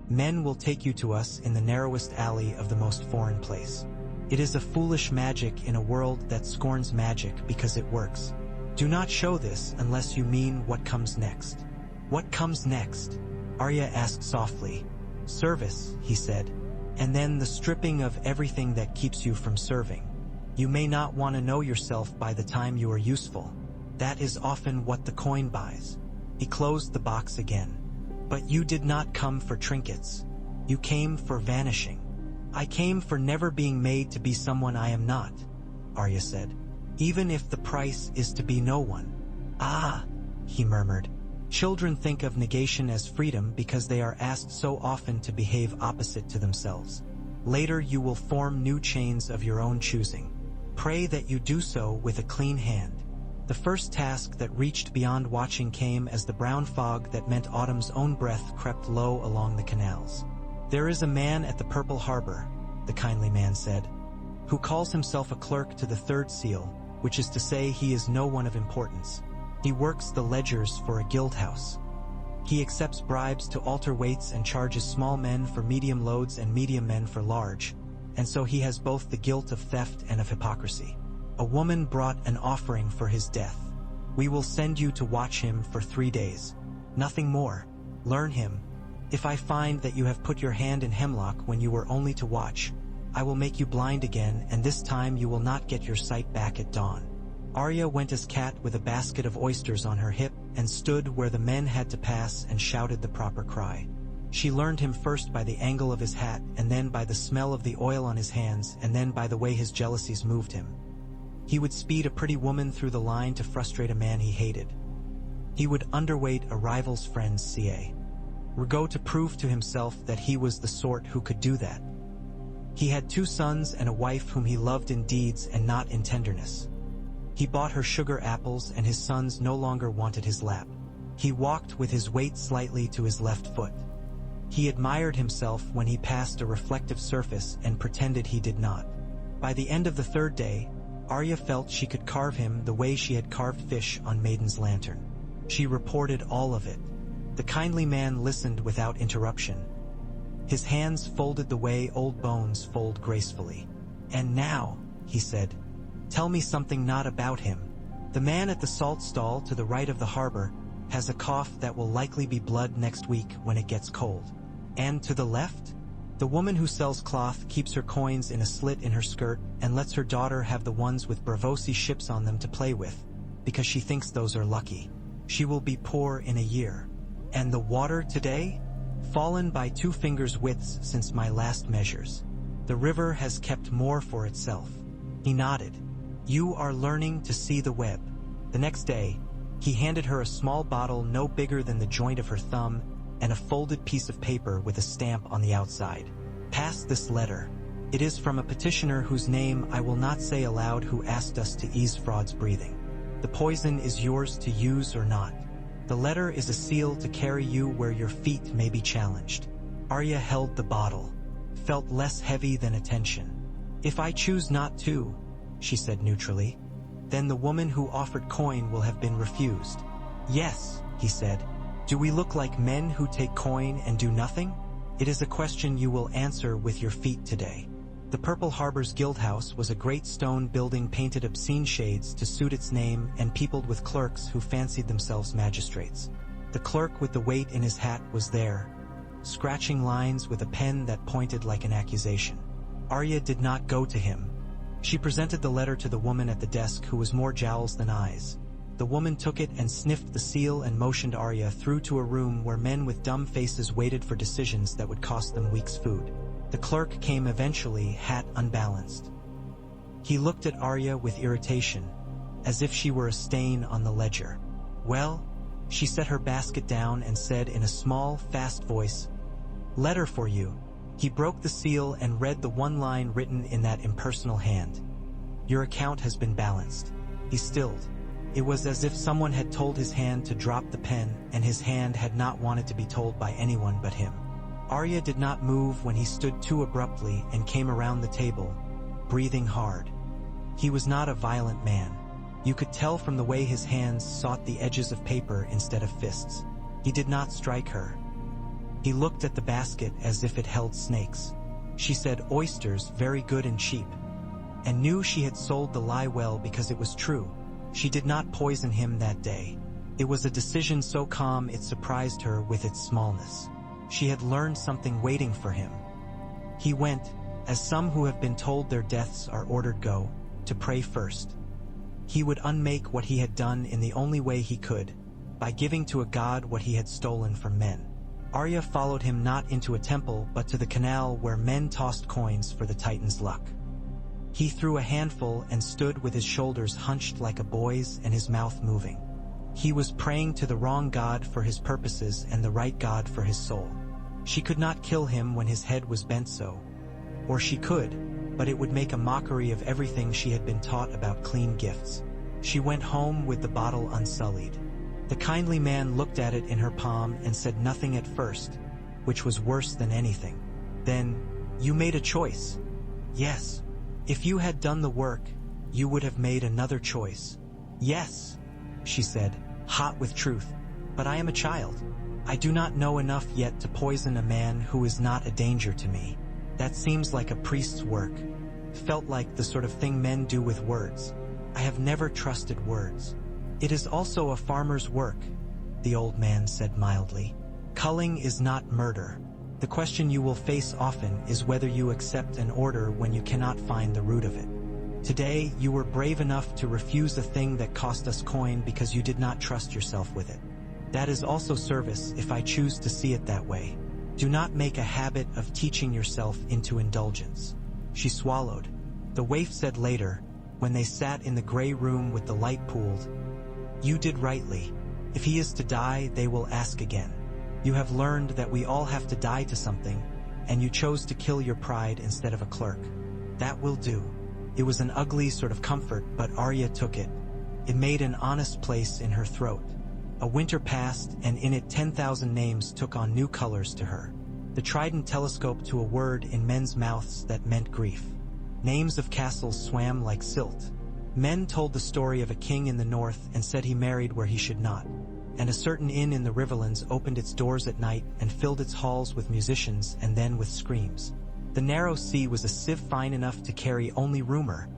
men will take you to us in the narrowest alley of the most foreign place. It is a foolish magic in a world that scorns magic because it works. Do not show this unless you mean what comes next. What comes next? Arya asked softly. Service, he said, and then the stripping of everything that keeps you from serving. You may not want to know yourself by the time you are useful. That is often what the coin buys. He closed the box again. But you did not come for trinkets. You came for vanishing. I came for never being made to be someone I am not, Arya said, even if the price is to be no one. Ah, he murmured. Children think of negation as freedom because they are asked so often to behave opposite to themselves. Later you will form new chains of your own choosing. Pray that you do so with a clean hand. The first task that reached beyond watching came as the brown fog that meant autumn's own breath crept low along the canals. There is a man at the Purple Harbor, the kindly man said, who calls himself a clerk to the third seal, which is to say he is no one of importance. He works the ledgers for a guild house. He accepts bribes to alter weights and charges small men for medium loads and medium men for large, and so he has both the guilt of theft and of hypocrisy. A woman brought an offering for his death. We will send you to watch him for 3 days. Nothing more. Learn him. If I find that you have put your hand in hemlock when you were only to watch, I will make you blind again, and this time you will not get your sight back at dawn. Arya went as cat with a basket of oysters on her hip and stood where the men had to pass and shouted the proper cry. She learned him first by the angle of his hat, and then by the smell of the oil on his hands, and then by the way his jealousies moved him. He would speed a pretty woman through the line to frustrate a man he hated. He would underweight a rival's friend's CA. Rigaud to prove to himself that he was the sort who could do that. He had 2 sons and a wife whom he loved in deeds and not in tenderness. He bought her sugar apples, and his sons no longer wanted his lap. He walked with his weight slightly to his left foot. He admired himself when he passed a reflective surface and pretended he did not. By the end of the 3rd day, Arya felt she could carve him the way she had carved fish on Maiden's lantern. She reported all of it. The kindly man listened without interruption. His hands folded the way old bones fold gracefully. And now, he said, tell me something not about him. The man at the salt stall to the right of the harbor has a cough that will likely be blood next week when it gets cold. And to the left, the woman who sells cloth keeps her coins in a slit in her skirt and lets her daughter have the ones with Bravosi ships on them to play with, because she thinks those are lucky. She will be poor in a year. And the water today? Fallen by 2 fingers' widths since my last measures. The river has kept more for itself. He nodded. You are learning to see the web. The next day, He handed her a small bottle no bigger than the joint of her thumb and a folded piece of paper with a stamp on the outside. "Pass this letter. It is from a petitioner whose name I will not say aloud, who asked us to ease Fraud's breathing. The poison is yours to use or not. The letter is a seal to carry you where your feet may be challenged." Arya held the bottle, felt less heavy than attention. "If I choose not to," she said neutrally, "then the woman who offered coin will have been refused." "Yes," he said. "Do we look like men who take coin and do nothing? It is a question you will answer with your feet today." The Purple Harbor's guildhouse was a great stone building painted obscene shades to suit its name and peopled with clerks who fancied themselves magistrates. The clerk with the weight in his hat was there, scratching lines with a pen that pointed like an accusation. Arya did not go to him. She presented the letter to the woman at the desk, who was more jowls than eyes. The woman took it and sniffed the seal and motioned Arya through to a room where men with dumb faces waited for decisions that would cost them weeks' food. The clerk came eventually, hat unbalanced. He looked at Arya with irritation, as if she were a stain on the ledger. "Well?" She set her basket down and said in a small, fast voice, "Letter for you." He broke the seal and read the one line written in that impersonal hand. "Your account has been balanced." He stilled. It was as if someone had told his hand to drop the pen, and his hand had not wanted to be told by anyone but him. Arya did not move when he stood too abruptly and came around the table, breathing hard. He was not a violent man. You could tell from the way his hands sought the edges of paper instead of fists. He did not strike her. He looked at the basket as if it held snakes. She said oysters, very good and cheap, and knew she had sold the lie well because it was true. She did not poison him that day. It was a decision so calm it surprised her with its smallness. She had learned something waiting for him. He went, as some who have been told their deaths are ordered go, to pray first. He would unmake what he had done in the only way he could, by giving to a god what he had stolen from men. Arya followed him not into a temple but to the canal where men tossed coins for the Titan's luck. He threw a handful and stood with his shoulders hunched like a boy's and his mouth moving. He was praying to the wrong god for his purposes and the right god for his soul. She could not kill him when his head was bent so. Or she could, but it would make a mockery of everything she had been taught about clean gifts. She went home with the bottle unsullied. The kindly man looked at it in her palm and said nothing at first, which was worse than anything. Then, "You made a choice." "Yes." "If you had done the work, you would have made another choice." "Yes," she said, hot with truth, "but I am a child. I do not know enough yet to poison a man who is not a danger to me. That seems like a priest's work. Felt like the sort of thing men do with words. I have never trusted words." "It is also a farmer's work," the old man said mildly. "Culling is not murder. The question you will face often is whether you accept an order when you cannot find the root of it. Today, you were brave enough to refuse a thing that cost us coin because you did not trust yourself with it. That is also service if I choose to see it that way. Do not make a habit of teaching yourself into indulgence." She swallowed. The waif said later, when they sat in the gray room with the light pooled, "You did rightly. If he is to die, they will ask again. You have learned that we all have to die to something, and you chose to kill your pride instead of a clerk. That will do." It was an ugly sort of comfort, but Arya took it. It made an honest place in her throat. A winter passed, and in it 10,000 names took on new colors to her. The trident telescoped to a word in men's mouths that meant grief. Names of castles swam like silt. Men told the story of a king in the north and said he married where he should not. And a certain inn in the Riverlands opened its doors at night and filled its halls with musicians and then with screams. The narrow sea was a sieve fine enough to carry only rumor,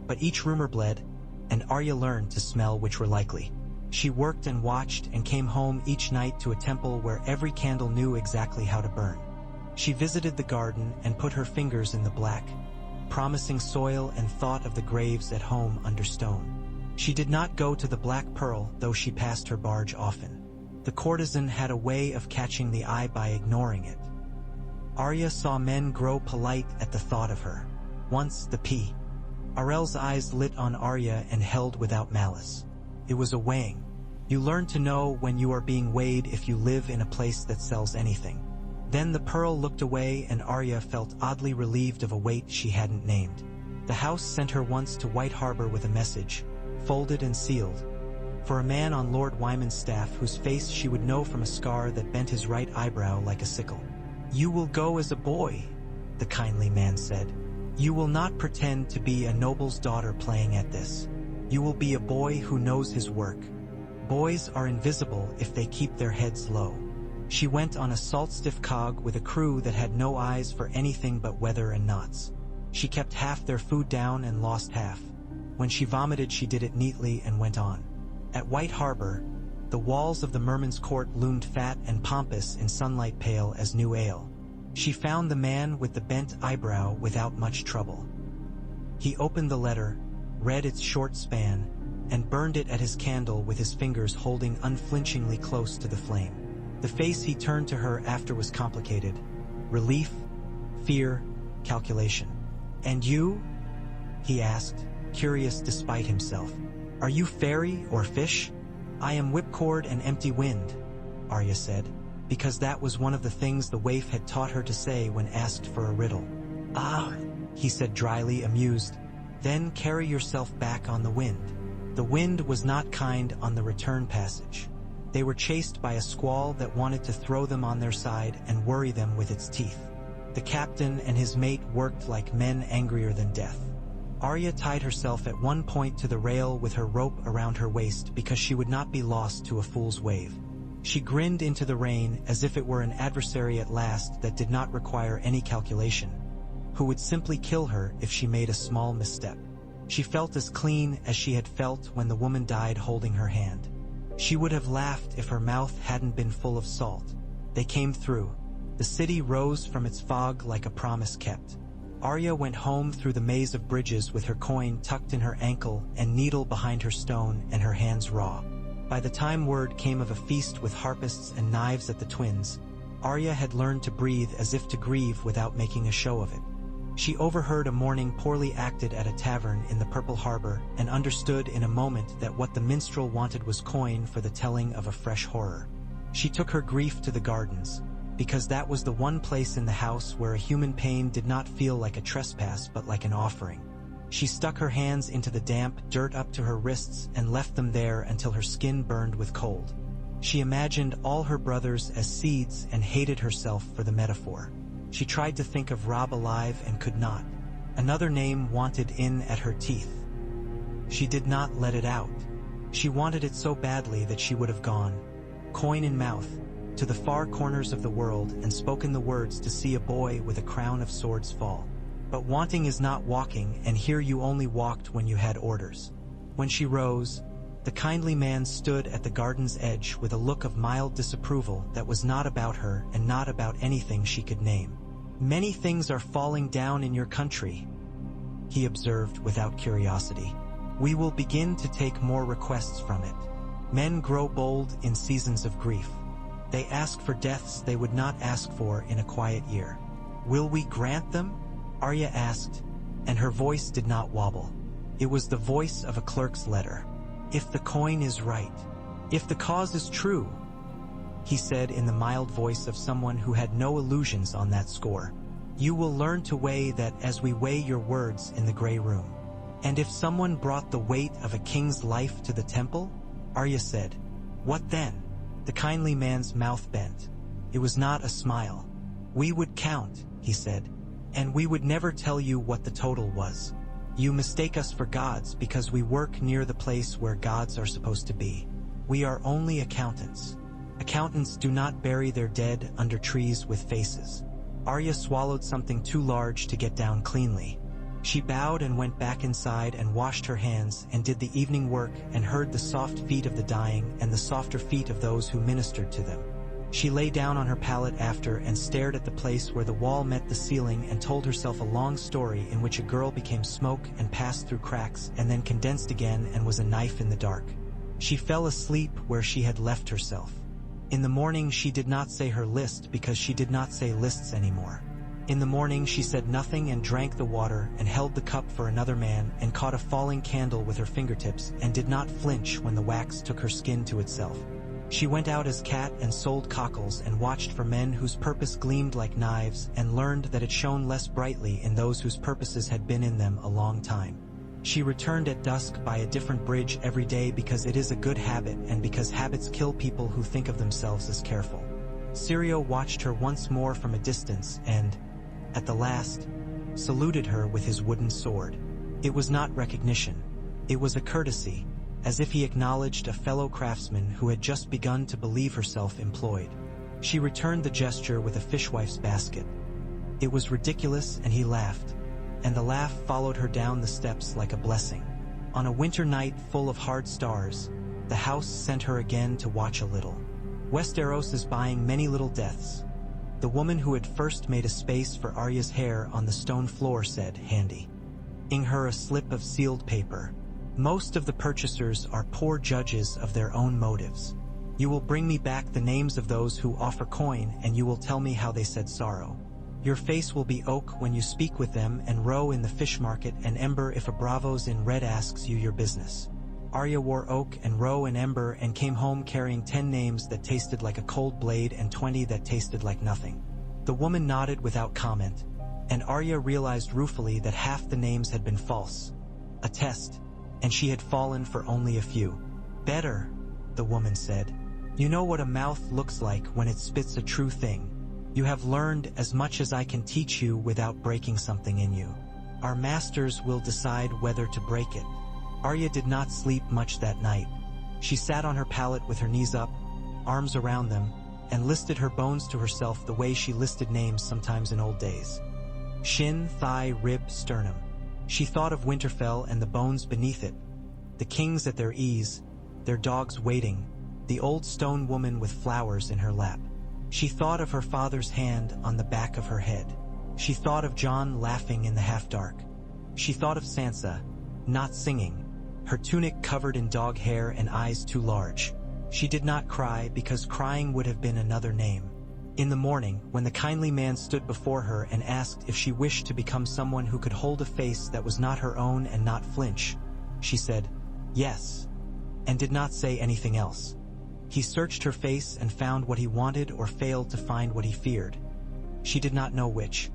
but each rumor bled, and Arya learned to smell which were likely. She worked and watched and came home each night to a temple where every candle knew exactly how to burn. She visited the garden and put her fingers in the black, promising soil, and thought of the graves at home under stone. She did not go to the Black Pearl, though she passed her barge often. The courtesan had a way of catching the eye by ignoring it. Arya saw men grow polite at the thought of her. Once the P. Arel's eyes lit on Arya and held without malice. It was a weighing. You learn to know when you are being weighed if you live in a place that sells anything. Then the pearl looked away and Arya felt oddly relieved of a weight she hadn't named. The house sent her once to White Harbor with a message, folded and sealed, for a man on Lord Wyman's staff whose face she would know from a scar that bent his right eyebrow like a sickle. "You will go as a boy," the kindly man said. "You will not pretend to be a noble's daughter playing at this. You will be a boy who knows his work. Boys are invisible if they keep their heads low." She went on a salt-stiff cog with a crew that had no eyes for anything but weather and knots. She kept half their food down and lost half. When she vomited, she did it neatly and went on. At White Harbor, the walls of the merman's court loomed fat and pompous in sunlight pale as new ale. She found the man with the bent eyebrow without much trouble. He opened the letter, read its short span, and burned it at his candle with his fingers holding unflinchingly close to the flame. The face he turned to her after was complicated. Relief, fear, calculation. "And you?" he asked, curious despite himself. "Are you fairy or fish?" "I am whipcord and empty wind," Arya said, because that was one of the things the waif had taught her to say when asked for a riddle. "Ah," he said dryly, amused. "Then carry yourself back on the wind." The wind was not kind on the return passage. They were chased by a squall that wanted to throw them on their side and worry them with its teeth. The captain and his mate worked like men angrier than death. Arya tied herself at one point to the rail with her rope around her waist because she would not be lost to a fool's wave. She grinned into the rain as if it were an adversary at last that did not require any calculation, who would simply kill her if she made a small misstep. She felt as clean as she had felt when the woman died holding her hand. She would have laughed if her mouth hadn't been full of salt. They came through. The city rose from its fog like a promise kept. Arya went home through the maze of bridges with her coin tucked in her ankle and needle behind her stone and her hands raw. By the time word came of a feast with harpists and knives at the twins, Arya had learned to breathe as if to grieve without making a show of it. She overheard a morning poorly acted at a tavern in the Purple Harbor and understood in a moment that what the minstrel wanted was coin for the telling of a fresh horror. She took her grief to the gardens, because that was the one place in the house where a human pain did not feel like a trespass but like an offering. She stuck her hands into the damp dirt up to her wrists and left them there until her skin burned with cold. She imagined all her brothers as seeds and hated herself for the metaphor. She tried to think of Rob alive and could not. Another name wanted in at her teeth. She did not let it out. She wanted it so badly that she would have gone, coin in mouth, to the far corners of the world and spoken the words to see a boy with a crown of swords fall. But wanting is not walking, and here you only walked when you had orders. When she rose, the kindly man stood at the garden's edge with a look of mild disapproval that was not about her and not about anything she could name. "Many things are falling down in your country," he observed without curiosity. "We will begin to take more requests from it. Men grow bold in seasons of grief. They ask for deaths they would not ask for in a quiet year. Will we grant them?" Arya asked, and her voice did not wobble. It was the voice of a clerk's letter. "If the coin is right, if the cause is true," he said in the mild voice of someone who had no illusions on that score. "You will learn to weigh that as we weigh your words in the gray room." "And if someone brought the weight of a king's life to the temple?" Arya said. "What then?" The kindly man's mouth bent. It was not a smile. "We would count," he said, "and we would never tell you what the total was. You mistake us for gods because we work near the place where gods are supposed to be. We are only accountants. Accountants do not bury their dead under trees with faces." Arya swallowed something too large to get down cleanly. She bowed and went back inside and washed her hands and did the evening work and heard the soft feet of the dying and the softer feet of those who ministered to them. She lay down on her pallet after and stared at the place where the wall met the ceiling and told herself a long story in which a girl became smoke and passed through cracks and then condensed again and was a knife in the dark. She fell asleep where she had left herself. In the morning she did not say her list because she did not say lists anymore. In the morning she said nothing and drank the water and held the cup for another man and caught a falling candle with her fingertips and did not flinch when the wax took her skin to itself. She went out as cat and sold cockles and watched for men whose purpose gleamed like knives and learned that it shone less brightly in those whose purposes had been in them a long time. She returned at dusk by a different bridge every day because it is a good habit and because habits kill people who think of themselves as careful. Sirio watched her once more from a distance and, at the last, saluted her with his wooden sword. It was not recognition. It was a courtesy, as if he acknowledged a fellow craftsman who had just begun to believe herself employed. She returned the gesture with a fishwife's basket. It was ridiculous and he laughed, and the laugh followed her down the steps like a blessing. On a winter night full of hard stars, the house sent her again to watch a little. Westeros is buying many little deaths. The woman who had first made a space for Arya's hair on the stone floor said, handing her a slip of sealed paper. Most of the purchasers are poor judges of their own motives. You will bring me back the names of those who offer coin, and you will tell me how they said sorrow. Your face will be oak when you speak with them, and roe in the fish market, and ember if a bravos in red asks you your business. Arya wore oak and roe and ember and came home carrying 10 names that tasted like a cold blade and 20 that tasted like nothing. The woman nodded without comment, and Arya realized ruefully that half the names had been false. A test, and she had fallen for only a few. Better, the woman said. You know what a mouth looks like when it spits a true thing. You have learned as much as I can teach you without breaking something in you. Our masters will decide whether to break it. Arya did not sleep much that night. She sat on her pallet with her knees up, arms around them, and listed her bones to herself the way she listed names sometimes in old days. Shin, thigh, rib, sternum. She thought of Winterfell and the bones beneath it, the kings at their ease, their dogs waiting, the old stone woman with flowers in her lap. She thought of her father's hand on the back of her head. She thought of Jon laughing in the half-dark. She thought of Sansa, not singing, her tunic covered in dog hair and eyes too large. She did not cry because crying would have been another name. In the morning, when the kindly man stood before her and asked if she wished to become someone who could hold a face that was not her own and not flinch, she said, yes, and did not say anything else. He searched her face and found what he wanted or failed to find what he feared. She did not know which.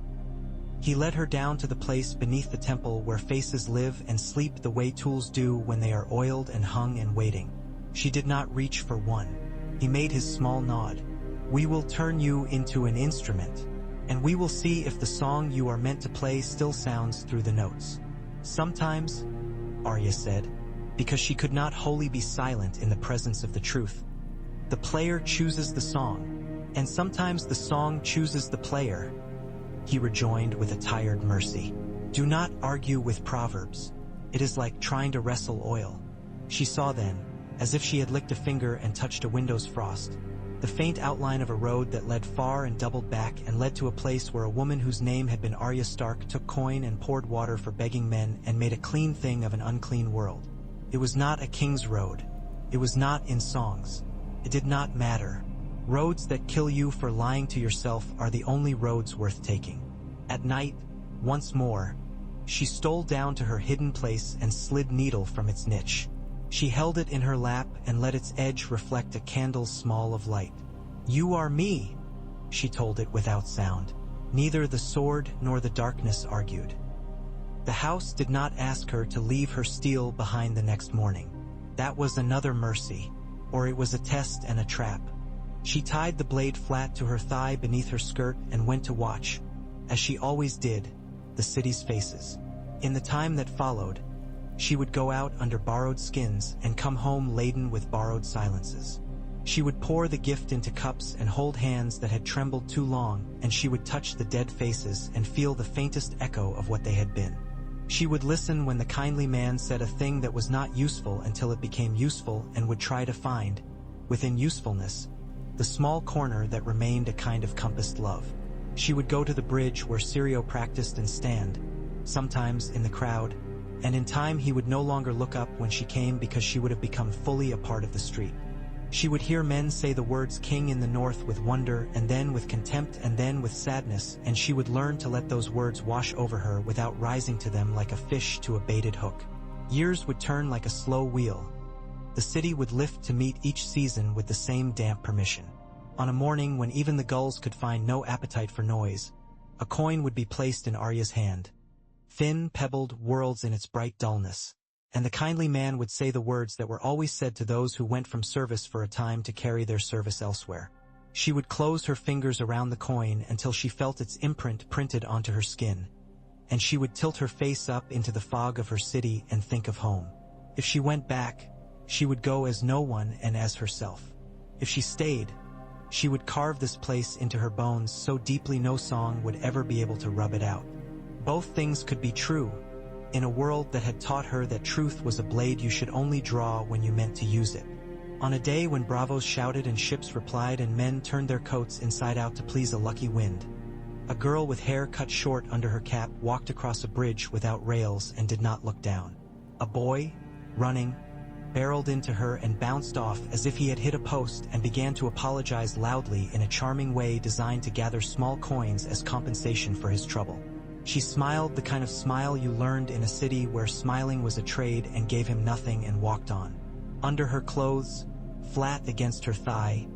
He led her down to the place beneath the temple where faces live and sleep the way tools do when they are oiled and hung and waiting. She did not reach for one. He made his small nod. We will turn you into an instrument, and we will see if the song you are meant to play still sounds through the notes. Sometimes, Arya said, because she could not wholly be silent in the presence of the truth, the player chooses the song, and sometimes the song chooses the player. He rejoined with a tired mercy. Do not argue with proverbs. It is like trying to wrestle oil. She saw then, as if she had licked a finger and touched a window's frost, the faint outline of a road that led far and doubled back and led to a place where a woman whose name had been Arya Stark took coin and poured water for begging men and made a clean thing of an unclean world. It was not a king's road. It was not in songs. It did not matter. Roads that kill you for lying to yourself are the only roads worth taking. At night, once more, she stole down to her hidden place and slid needle from its niche. She held it in her lap and let its edge reflect a candle's small of light. You are me, she told it without sound. Neither the sword nor the darkness argued. The house did not ask her to leave her steel behind the next morning. That was another mercy, or it was a test and a trap. She tied the blade flat to her thigh beneath her skirt and went to watch, as she always did, the city's faces. In the time that followed, she would go out under borrowed skins and come home laden with borrowed silences. She would pour the gift into cups and hold hands that had trembled too long, and she would touch the dead faces and feel the faintest echo of what they had been. She would listen when the kindly man said a thing that was not useful until it became useful, and would try to find, within usefulness, the small corner that remained a kind of compassed love. She would go to the bridge where Sirio practiced and stand, sometimes in the crowd, and in time he would no longer look up when she came because she would have become fully a part of the street. She would hear men say the words king in the north with wonder, and then with contempt, and then with sadness, and she would learn to let those words wash over her without rising to them like a fish to a baited hook. Years would turn like a slow wheel. The city would lift to meet each season with the same damp permission. On a morning when even the gulls could find no appetite for noise, a coin would be placed in Arya's hand. Thin, pebbled worlds in its bright dullness. And the kindly man would say the words that were always said to those who went from service for a time to carry their service elsewhere. She would close her fingers around the coin until she felt its imprint printed onto her skin, and she would tilt her face up into the fog of her city and think of home. If she went back, she would go as no one and as herself. If she stayed, she would carve this place into her bones so deeply no song would ever be able to rub it out. Both things could be true, in a world that had taught her that truth was a blade you should only draw when you meant to use it. On a day when bravos shouted and ships replied and men turned their coats inside out to please a lucky wind, a girl with hair cut short under her cap walked across a bridge without rails and did not look down. A boy, running, barreled into her and bounced off as if he had hit a post and began to apologize loudly in a charming way designed to gather small coins as compensation for his trouble. She smiled the kind of smile you learned in a city where smiling was a trade, and gave him nothing and walked on. Under her clothes, flat against her thigh,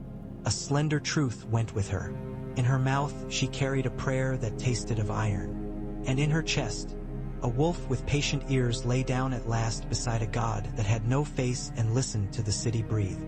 a slender truth went with her. In her mouth she carried a prayer that tasted of iron. And in her chest, a wolf with patient ears lay down at last beside a god that had no face and listened to the city breathe.